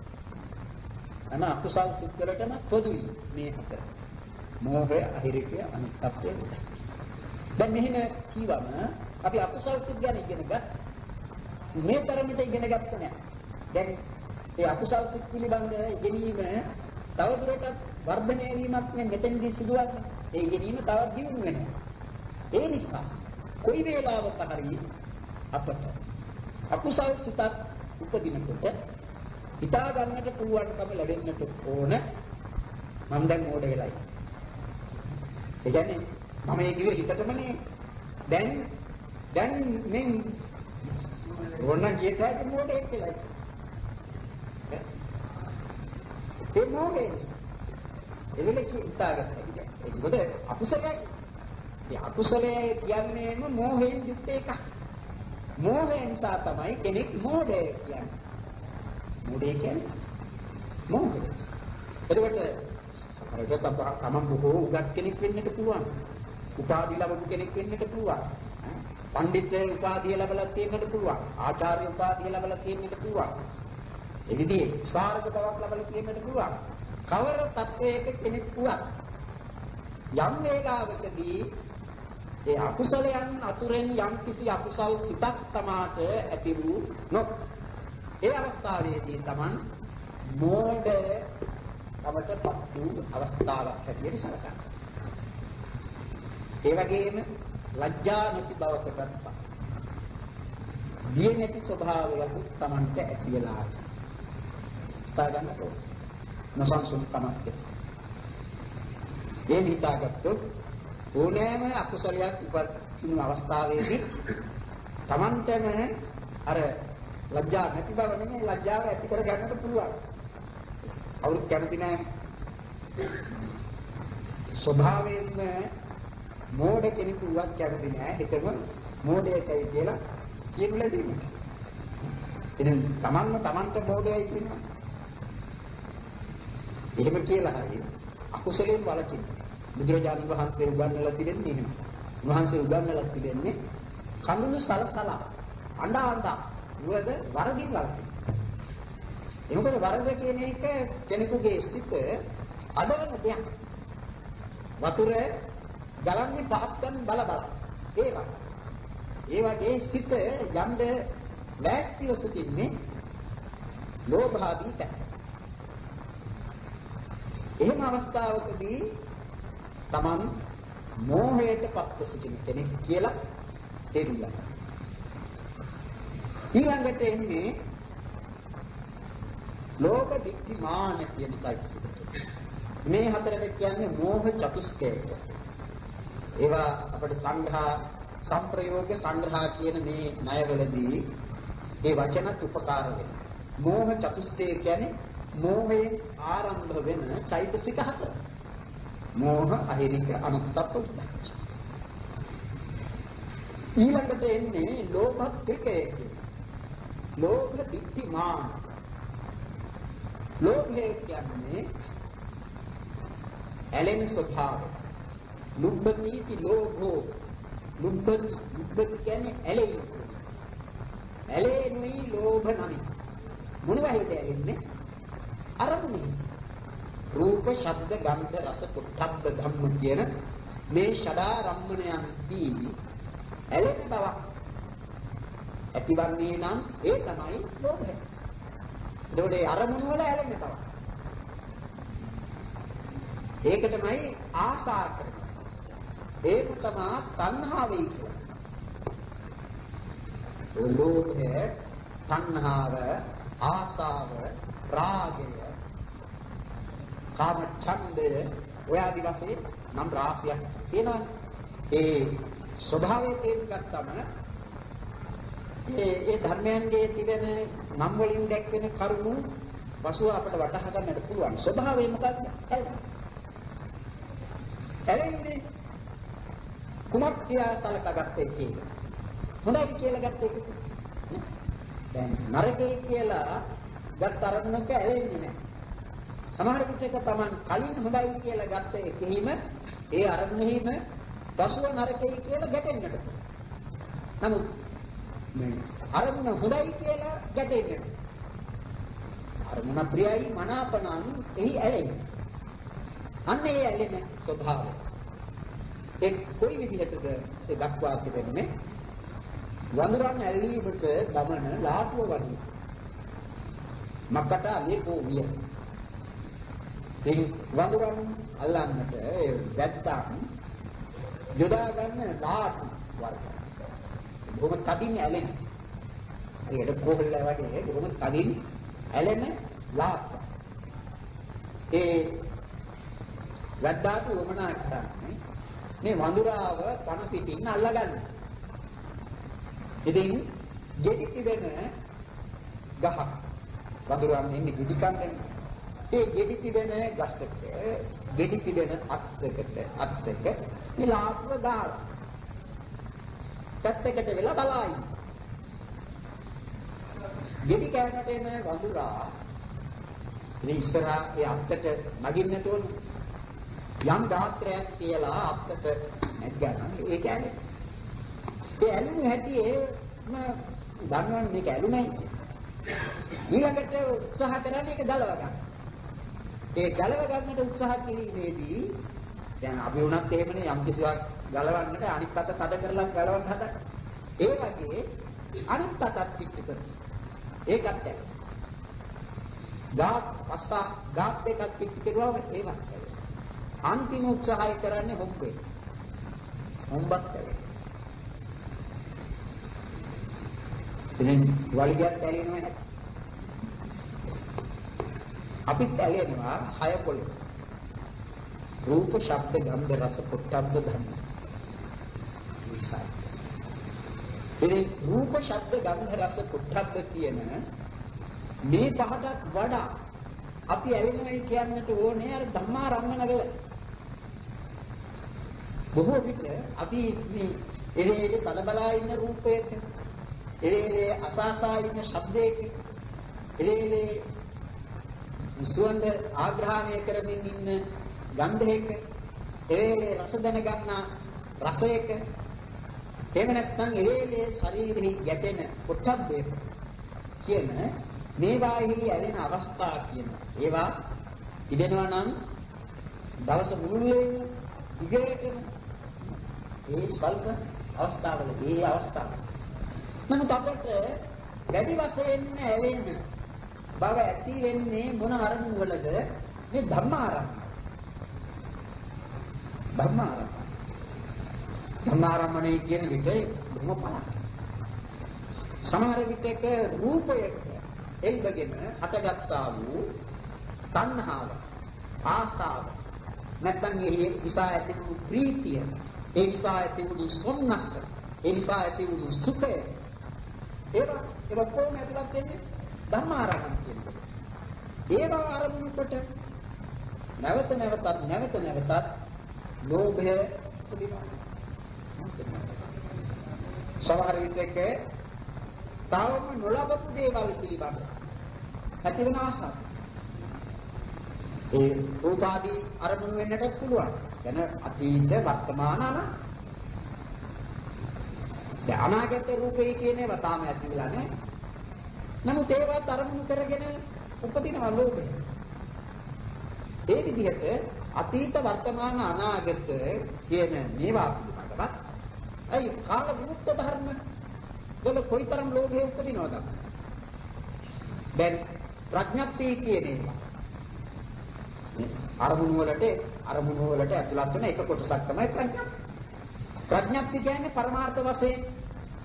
හැම අකුසල සිත්වලටම පොදුයි මේ හතර. මෝහය, අහිරිකය, අනුත්ප්පය. දැන් මෙහෙම කීවම අපි අකුසල සිත් ගැන ඉගෙන ගත්තා. මේ තරමට ඉගෙන ගත්තේ නැහැ. දැන් ඒ අකුසල සිත් පිළිබඳ ඉගෙනීම තවදුරටත් වර්ධනය වීමක් මෙතෙන්දී සිදුවන්නේ. ඒ ඉගෙනීම තවත් දියුණු වෙනවා. ඒ නිසා කොයි වේලාවක හරි අපට අකුසල් සිතක් උපදිනකොට හිතා ගන්නට පුළුවන්කම ලැබෙන්නට ඕන මම දැන් මෝඩ වෙලයි. ඒ කියන්නේ මම මේ කිව්වේ හිතටමනේ දැන් මේ ඕන කීයකට මෝඩෙක් කියලා. ඒ මොකේ එවෙල හිතාගත්තා. ඒක මොකද අකුසලයි. ඒ අකුසලය කියන්නේම මෝහයෙන් යුක්ත එකක්. මෝහය නිසා තමයි කෙනෙක් මෝඩය කියන්නේ. මෝඩය කියන්නේ මෝහය. එතකොට අපිට තමන් බොහෝ උගත් කෙනෙක් වෙන්නට පුළුවන්. උපාධි ලැබපු කෙනෙක් වෙන්නට පුළුවන්. පඬිත් උපාධිය ලැබලා තියෙන්නට පුළුවන්. ආචාර්ය උපාධිය ලැබලා තියෙන්නට පුළුවන්. ඒ විදිහේ විසරද බවක් ලැබලා තියෙන්නට පුළුවන්. කවර තත්වයක කෙනෙක් වුවත් යම් වේලාවකදී ඒ අකුසලයන් අතුරෙන් යම් කිසි අකුසල් සිතක් තමාට ඇති වූ නොත් ඒ අවස්ථාවේදී Taman මෝඩ තමටපත් වූ අවස්ථාවක් හැටියට සැලකනවා. ඒ වගේම ලැජ්ජා නැති බවක ගත්තා. බිය නැති ස්වභාවයක් Tamanට ඇති වෙලා ඉඳලා නොසන්සුන්කමක් ඒ හිතාගත්තොත් ඕනෑම අකුසලයක් උපදින අවස්ථාවේදී Tamanටම අර ලැජ්ජා නැති බව නෙමෙයි ලැජ්ජාව ඇති කර ගන්නට පුළුවන්. අවුරුත් කැමති නැහැ. ස්වභාවයෙන්ම මෝඩ කෙනෙකු වත් කැමති නැහැ. හිතම මෝඩයයි කියලා කියන්න ලැබෙන්නේ. ඉතින් Tamanට මෝඩයයි කියනවා. එහෙම කියලා හරි අකුසලයෙන් වළකින්න. බුදුරජාණන් වහන්සේ උගන්වලා තිබෙන්නේ එහෙම. උන්වහන්සේ උගන්වලා තිබෙන්නේ කඳුළු සලසලා අඬා නුවද වරදින් වළකින්න. ඒ මොකද වරද කියන එක කෙනෙකුගේ සිත අදවන දෙයක්. වතුර ගලන්නේ පහත්කම් බල ඒ වගේ සිත යන්න ලෑස්තිව සිටින්නේ ලෝභ ආදී තැන්. එහෙම අවස්ථාවකදී Taman මෝහයට පත්ව සිටින කෙනෙක් කියලා තේරුම් ගන්න. ඊළඟට එන්නේ ලෝභ දික්ඛි මාන කියන চৈতසික. මේ හතරට කියන්නේ මෝහ චතුස්කය. ඒවා අපිට සංප්‍රයෝග සංග්‍රහ කියන මේ ණයවලදී ඒ වචනත් උපකාර වෙනවා. මෝහ චතුස්කය කියන්නේ මෝහයෙන් ආරම්භ වෙන চৈতසික හතර. මෝහ අහිරික අනුත්තප්ප. ඊළඟට එන්නේ ලෝභ ත්‍රිකය. ලෝභ දික්ඛි මාන. ලෝභය කියන්නේ ඇලෙන ස්වභාවය. ලුබ්බති ලෝභෝ. ලුබ්බති කියන්නේ ඇලෙයි. ඇලෙන්නේ ලෝභ නමි. මොනවා හේද ඇලෙන්නේ? අරමුණේ රූප ශබ්ද ගන්ධ රස පුට්ඨබ්බ ධම්ම කියන මේ ෂඩාරම්මණයන්දී ඇලෙන බව ඇතිවන්නේ නම් ඒ තමයි ලෝභය. ඒකේ අරමුණු වල ඇලෙන බව. ඒක තමයි ආසා කරන්නේ. ඒක තමයි තණ්හාවයි කියන්නේ. ලෝභය, තණ්හාව, ආසාව, රාගය, කාම ඡන්දය ඔය ආදි වශයෙන් නම් රාශියක් තියෙනවා. ඒ ස්වභාවයෙන් තේරුම් ගත්තම ඒ ධර්මයන්ගේ තිබෙන නම් වලින් දැක්වෙන කරුණු පසුව අපට වටහා ගන්නට පුළුවන්. ස්වභාවය මොකක්ද? ඇලෙන්නේ කුමක් කියලා සලකගත්තේ කියලා. හොඳයි කියලා ගත්තේ කිව්වේ. දැන් නරකයි කියලා ගත් අරමුණක ඇලෙන්නේ නැහැ. සමහර විටක Taman කලින් හොඳයි කියලා ගත්ත එකෙහිම ඒ අරමුණෙහිම පසුව නරකයි කියලා ගැටෙන්නට පුළුවන්. නමුත් මේ අරමුණ හොඳයි කියලා ගැටෙන්නේ. අරමුණ ප්‍රියයි මනාපනම් එහි ඇලෙන්නේ. අන්න ඒ ඇලෙන ස්වභාවය. ඒ කොයි විදිහටද ඒ දක්වා තිබෙන්නේ? වඳුරන් ඇලීමක ගමන ලාටුව වගේ. මක්කට අලේකෝ විය. ඉතින් වඳුරන් අල්ලන්නට ඒ වැද්දාන් යොදා ගන්න ලාට් වර්ග. බොහොම තදින් ඇලෙන. හරියට කොහොල්ල වගේ බොහොම තදින් ඇලෙන ලාට්. ඒ වැද්දාට උවමනා කරන්නේ මේ වඳුරාව පණ පිටින් අල්ලගන්න. ඉතින් ගෙඩි තිබෙන ගහක් වඳුරන් ඉන්නේ ගෙඩි කන්නේ. ඒ ගෙඩි තිබෙන ගසක ගෙඩි තිබෙන අත්තක මේ ලාට්ව දාලා පැත්තකට වෙලා බලයි. ගෙඩි කෑමට එන වඳුරා ඉතින් ඉස්සරහා ඒ අත්තට නගින්නට ඕන. යම් ගාත්‍රයක් කියලා අත්තට නැග්ගනම් ඒ කියන්නේ ඒ ඇලුණු හැටි දන්නවනේ මේක ඇලුණයි. ඊළඟට උත්සාහ කරන්නේ ඒක ගලව ගන්න. ඒ ගලව ගන්නට උත්සාහ කිරීමේදී දැන් අපි වුණත් එහෙමනේ යම් කිසිවක් ගලවන්නට අනිත් අත තද කරලා ගලවන්න හදන. ඒ වගේ අනිත් අතත් පිටු කරන. ඒකත් ඇයි. ගාත් එකක් පිටු කරුවම ඒවත් ඇයි. අන්තිම උත්සාහය කරන්නේ හොම්බේ. හොම්බත් ඇයි. ඉතින් වලිගයත් ඇලෙනවා නේද? අපිත් ඇලෙනවා හය පොළොව. රූප, ශබ්ද, ගන්ධ, රස, පොට්ටබ්බ ධම්ම. විසයි. ඉතින් රූප, ශබ්ද, ගන්ධ, රස, පොට්ටබ්බ කියන මේ පහටත් වඩා අපි ඇලෙනවයි කියන්නට ඕනේ අර ධම්මාරම්මන වල. බොහෝ විට අපි මේ එරේ තලබලා ඉන්න රූපයක එරේ අසාසා ඉන්න ශබ්දයක එරේ සුවඳ ආග්‍රහණය කරමින් ඉන්න ගන්ධයක එරේ රස දැන ගන්න රසයක එහෙම නැත්නම් එරේ ශරීරෙහි ගැටෙන පොට්ටබ්බේ කියන මේවාෙහි ඇලෙන අවස්ථා කියන ඒවා ඉදෙනවා නම් දවස මුළුල්ලේ ඉගෙනගෙන ඒ ස්වල්ප අවස්ථාවල ඒ අවස්ථාව නමුත් අපට වැඩි වශයෙන් ඇලෙන බව ඇති වෙන්නේ මොන අරමුණු වලද මේ ධම්මාරම්මණය කියන විට බොහොම පහක් සමහර විටක රූපයක එල්බගෙන හටගත්තා වූ තණ්හාව ආසාව නැත්නම් ඒ නිසා ඇති වූ ප්‍රීතිය ඒ නිසා ඇති වූ සොම්නස ඒ නිසා ඇති වූ සුඛය ඒවා කොහොමද ඇතුළත් වෙන්නේ ධම්මාරම්මණය කියන්නේ ඒවා ආරම්භ කොට නැවත නැවතත් ලෝභය උපදිනවා සමහර විටක තාවම නොලබපු දේවල් පිළිබඳ ඇති වෙන ආසාව ඒ රූපාදී අරමුණු වෙන්නට පුළුවන්. දැන් අතීත වර්තමාන දැන් අනාගත රූපේ කියන ඒවා තාම ඇති වෙලා නැහැ. නමුත් ඒවත් අරමුණු කරගෙන උපදිනවා ලෝභය. ඒ විදිහට අතීත වර්තමාන අනාගත කියන මේවා පිළිබඳවත් අයි කාල විමුක්ත ධර්ම වල කොයිතරම් ලෝභය උපදිනවද? දැන් ප්‍රඥප්තිය කියන ඒවා අරමුණු වලට ඇතුළත් වෙන එක කොටසක් තමයි ප්‍රඥප්තිය. ප්‍රඥප්තිය කියන්නේ පරමාර්ථ වශයෙන්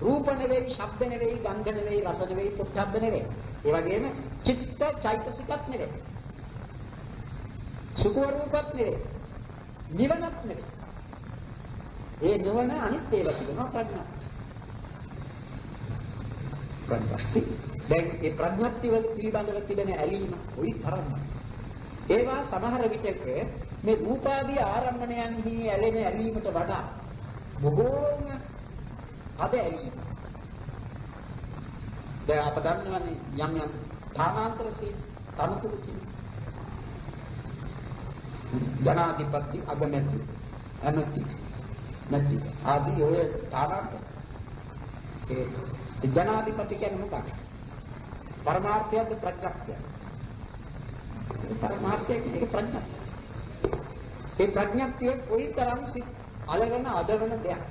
රූප නෙවෙයි, ශබ්ද නෙවෙයි, ගන්ධ නෙවෙයි, රස නෙවෙයි, පොට්ටබ්බ නෙවෙයි. ඒ වගේම චිත්ත චෛතසිකත් නෙවෙයි. සුඛ රූපත් නෙවෙයි. නිවනත් නෙවෙයි. ඒ නිවන අනිත් ඒවා කියනවා ප්‍රඥප්තිය. දැන් ඒ ප්‍රඥප්තිය පිළිබඳව තිබෙන ඇලීම කොයි තරම්ද? ඒවා සමහර විටක මේ රූපාදී ආරම්භණයන්හි ඇලෙන ඇලීමට වඩා බොහෝම අද ඇලීම. දැන් අප දන්නවනේ යම් ථානාන්තර තනතුරු ජනාධිපති අගමැති ඇමති නැති ආදී ඔය ථානාන්තර ඒ ජනාධිපති කියන්නේ මොකක්ද? පරමාර්ථයද ප්‍රඥප්තියද? පරමාර්ථය කියන්නේ ප්‍රඥප්තිය. ඒ ප්‍රඥප්තිය කොයිතරම් සිත් අලවන අදවන දෙයක්.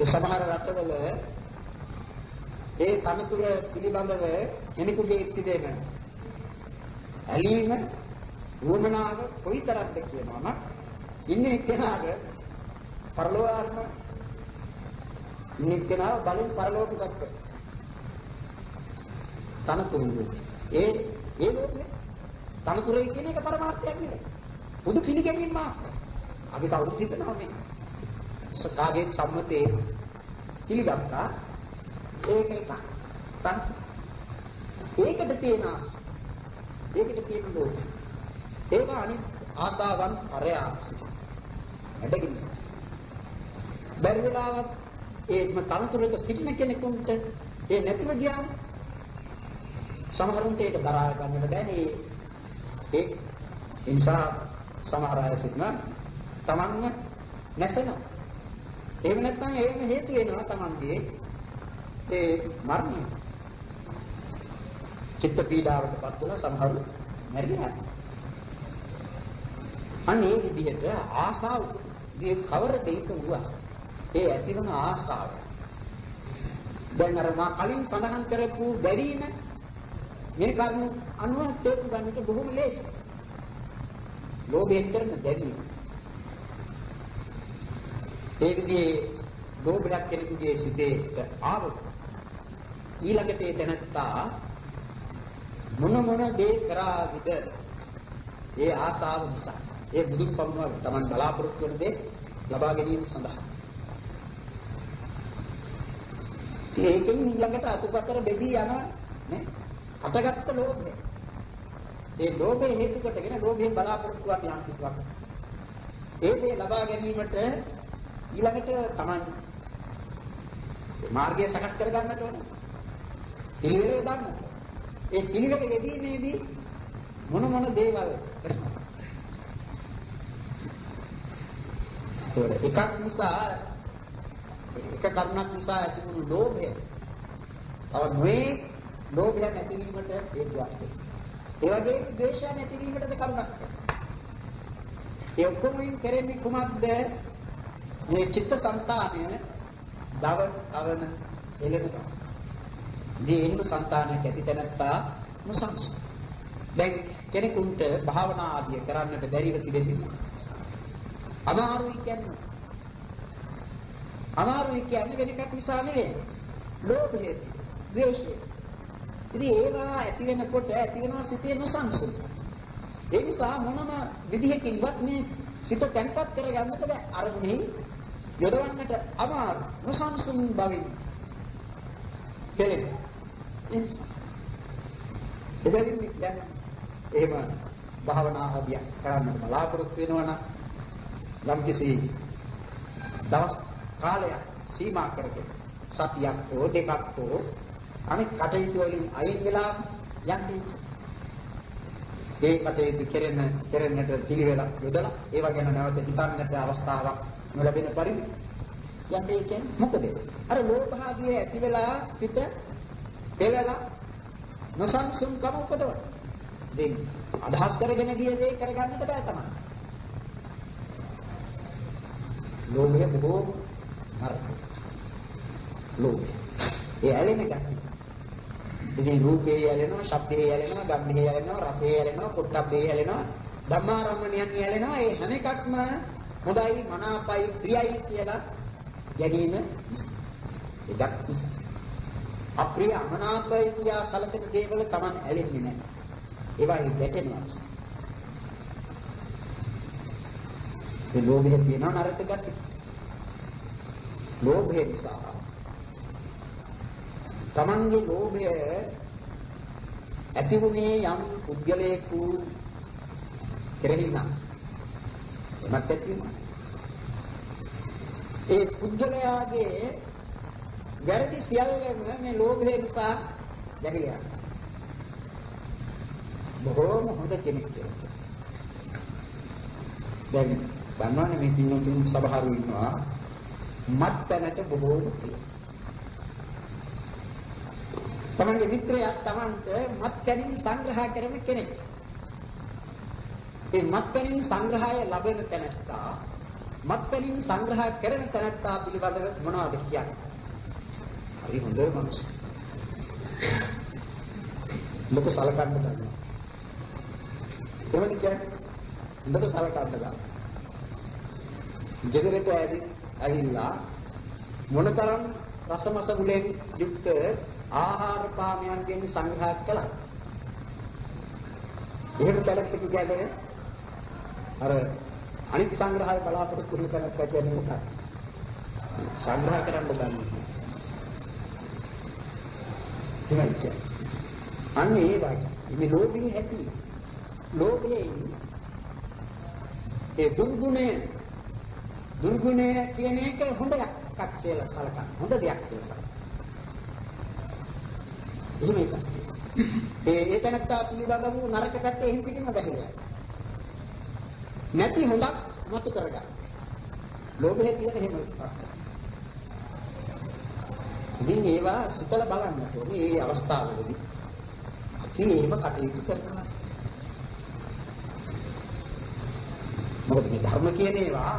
ඒ සමහර රටවල ඒ තනතුර පිළිබඳව කෙනෙකුගේ ඉතිදෙන ඇලීම වුමනාව කොයිතරම්ද කියනවා නම් ඉන්නේ කෙනාට පරලෝකාත්ම ඉන්නේ කෙනා බලෙන් පරලෝකගත තනතුරු ඒ ලෝකේ තනතුරේ කියන එක පරමාර්ථයක් නෙවෙයි. බුදු පිළිගැනීම මාත්‍රයි. අපි කවුරුත් හිතනවා මේ සකාගේ සම්මතේ පිළිගත්තා ඒක එකක්. ඒකට තියෙන ඒකට තියෙන ලෝක. ඒවා අනිත් ආසාවන් අරයාසි. වැඩගිනි. බැරි වෙලාවත් ඒම තනතුරක සිටින කෙනෙකුට ඒ නැතිව ගියාම සමහරුන්ට ඒක දරා ගන්නට බැහැ. ඒ නිසා සමහර අය සිටින තමන්ව නැසෙනවා. එහෙම නැත්නම් ඒම හේතු වෙනවා තමන්ගේ ඒ මරණය. චිත්ත පීඩාවටපත් වෙන සමහරු මැරිලා. අනේ විදිහට ආසාව මේ කවර දෙයක වුණා. ඒ ඇතිවන ආසාව. දැන් අර මා කලින් සඳහන් කරපු බැරීම මේ කරුණු අනුව තේරුම් ගන්නට බොහොම ලේසි. ලෝභයෙන් කරන බැරීම. ඒ විදිහේ ලෝභයක් කෙනෙකුගේ සිතේ ආවොත් ඊළඟට ඒ දැනත්තා මොන දේ කරාවිද ඒ ආසාව නිසා ඒ බුදුන් පමුණුව තමන් බලාපොරොත්තු වන දේ ලබා ගැනීම සඳහා ඒකෙන් ඊළඟට අතුපතර බෙදී යනවා නේ අටගත්ත ලෝභය ඒ ලෝභය හේතු කොටගෙන ලෝභයෙන් බලාපොරොත්තුවක් යම් කිසිවක් ඒ දේ ලබා ගැනීමට ඊළඟට තමන් මාර්ගය සකස් කර ගන්නට ඕන පිළිවෙල දාන්න ඒ පිළිවෙල යෙදීමේදී මොන දේවල් එකක් නිසා එක කරුණක් නිසා ඇති වුණු ලෝභය තව නොයේ ලෝභය නැතිවීමට හේතුවක් වෙනවා. ඒ වගේම ද්වේෂය නැතිවීමටද කරුණක් වෙනවා. ඒ ඔක්කොම කරන්නේ කුමක්ද? මේ චිත්තසංතානය දවන එළෙනවා. මේ එන්න සංතානයක් ඇති තැනත්තා මුසංස. දැන් කෙනෙකුට භාවනා ආදිය කරන්නට බැරිව තිබෙන්නේ අමාරුයි කියන්නේ වෙන එකක් නිසා නෙවෙයි. ලෝභය, ද්වේෂය. ඉතින් ඒවා ඇති වෙනකොට ඇති වෙනවා සිතේ නොසන්සුන්. ඒ නිසා මොනම විදිහකින්වත් මේ සිත තැන්පත් කරගන්නට බෑ. අරමුණෙහි යොදවන්නට අමාරු නොසන්සුන් බවින් කෙලෙන. එබැවින් දැන් එහෙම භාවනා ආදිය කරන්නට බලාපොරොත්තු වෙනවා නම් යම්කිසි දවස් කාලයක් සීමා කරගෙන සතියක් හෝ දෙකක් හෝ අනෙක් කටයුතු වලින් අයින් වෙලා යන්නේ. ඒ කටයුතු කෙරෙන්නට පිළිවෙලක් යොදලා ඒව ගැන නැවත හිතන්නට අවස්ථාවක් නොලැබෙන පරිදි යන්නේ කියන්නේ මොකද? අර ලෝභාදිය ඇති වෙලා සිත දෙවලා නොසන්සුන්කම උපදවන. දෙන්න අදහස් කරගෙන ගිය දේ කරගන්නට බෑ තමයි. ලෝභය බොහෝ නරකයි. ලෝභය. ඒ ඇලෙන එකක්. ඉතින් රූපේ ඇලෙනවා, ශබ්දේ ඇලෙනවා, ගන්ධේ ඇලෙනවා, රසේ ඇලෙනවා, පොට්ටබ්බේ ඇලෙනවා, ධම්මාරම්මණයන් ඇලෙනවා. ඒ හැම එකක්ම හොඳයි, මනාපයි, ප්‍රියයි කියලා ගැනීම එකක් නිසා. අප්‍රිය අමනාපය කියලා සැලකෙන දේවල් Taman ඇලෙන්නේ නැහැ. ඒවා වැටෙනවා. ඒ ලෝභය තියෙනවා නරක ගැටි. ලෝභය නිසා Tamanගේ ලෝභය ඇති වුණේ යම් පුද්ගලයෙකු කෙරෙහි නම් එමත් ඇතිවෙනවා. ඒ පුද්ගලයාගේ වැරදි සියල්ලම මේ ලෝභය නිසා දැරියා. බොහෝම හොඳ කෙනෙක් කියලා. දැන් ගන්නවනේ මේ පින්නතුන් සභාරු ඉන්නවා මත්පැනට බොහෝම ප්‍රිය. තමන්ගේ මිත්‍රයා තමන්ට මත්පැනින් සංග්‍රහ කරන කෙනෙක්. ඒ මත්පැනින් සංග්‍රහය ලැබෙන තැනත්තා මත්පැනින් සංග්‍රහ කරන තැනත්තා පිළිබඳව මොනවද කියන්නේ? හරි හොඳ මිනිස්සු. ලොකු සලකන්න ගන්නවා. එවනි කියන්නේ හොඳට සලකන්න ගන්න. ගෙදරට ඇවිල්ලා මොනතරම් රසමස මුලෙන් යුක්ත ආහාර පානයන්ගෙන් සංග්‍රහ කළා. එහෙම කළත් කියන්නේ අර අනිත් සංග්‍රහය බලාපොරොත්තු වෙන කෙනෙක් කියන්නේ මොකක්ද? සංග්‍රහ කරන්න දන්නේ. එහෙමයි. අන්න ඒ වගේ. මේ ලෝභයේ ඇති. ලෝභයේ ඒ දුර්ගුණය කියන එක හොඳ එකක් කියලා සලකන්න. හොඳ දෙයක් කියලා සලකන්න. එහෙම එකක්. ඒ තැනත්තා පිළිබඳව නරක පැත්ත එහෙම පිටින්ම බැහැලා. නැති හොඳක් මතු කරගන්න. ලෝභයේ තියෙන එහෙම එකක්. ඉතින් ඒවා සිතලා බලන්න ඕනේ. මේ අවස්ථාවලදී අපි එහෙම කටයුතු කරනවා. මොකද මේ ධර්ම කියන ඒවා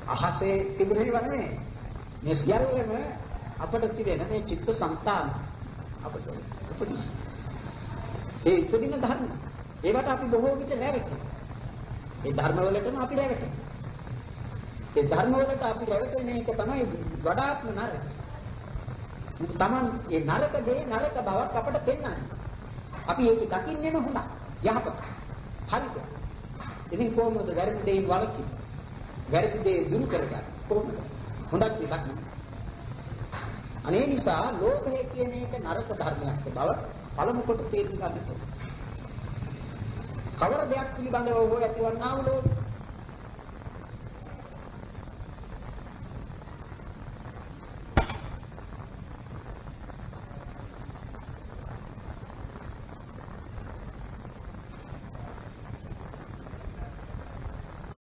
අහසේ තිබුණේ වන්නේ. මේ සියල්ලම අපට තිබෙන මේ චිත්ත සංතාන අපට උපදින. ඒ උපදින ධර්ම. ඒවට අපි බොහෝ විට රැවටෙනවා. ඒ ධර්ම වලටම අපි රැවටෙනවා. ඒ ධර්ම වලට අපි රැවටෙන එක තමයි වඩාත්ම නරක. තමන් ඒ නරක දේ නරක බවක් අපට පෙන්වන්නේ. අපි ඒක දකින්නේම හොඳ. යහපත. හරිද? ඉතින් කොහොමද වැරදි දෙයින් වළකින්නේ? වැරදි දේ දුරු කරගන්න කොහොමද? හොඳක් දකින්න. අනේ නිසා ලෝභය කියන එක නරක ධර්මයක් බව පළමු කොට තේරුම් ගන්න ඕනේ. කවර දෙයක් පිළිබඳව හෝ ඇතිවන්නා වූ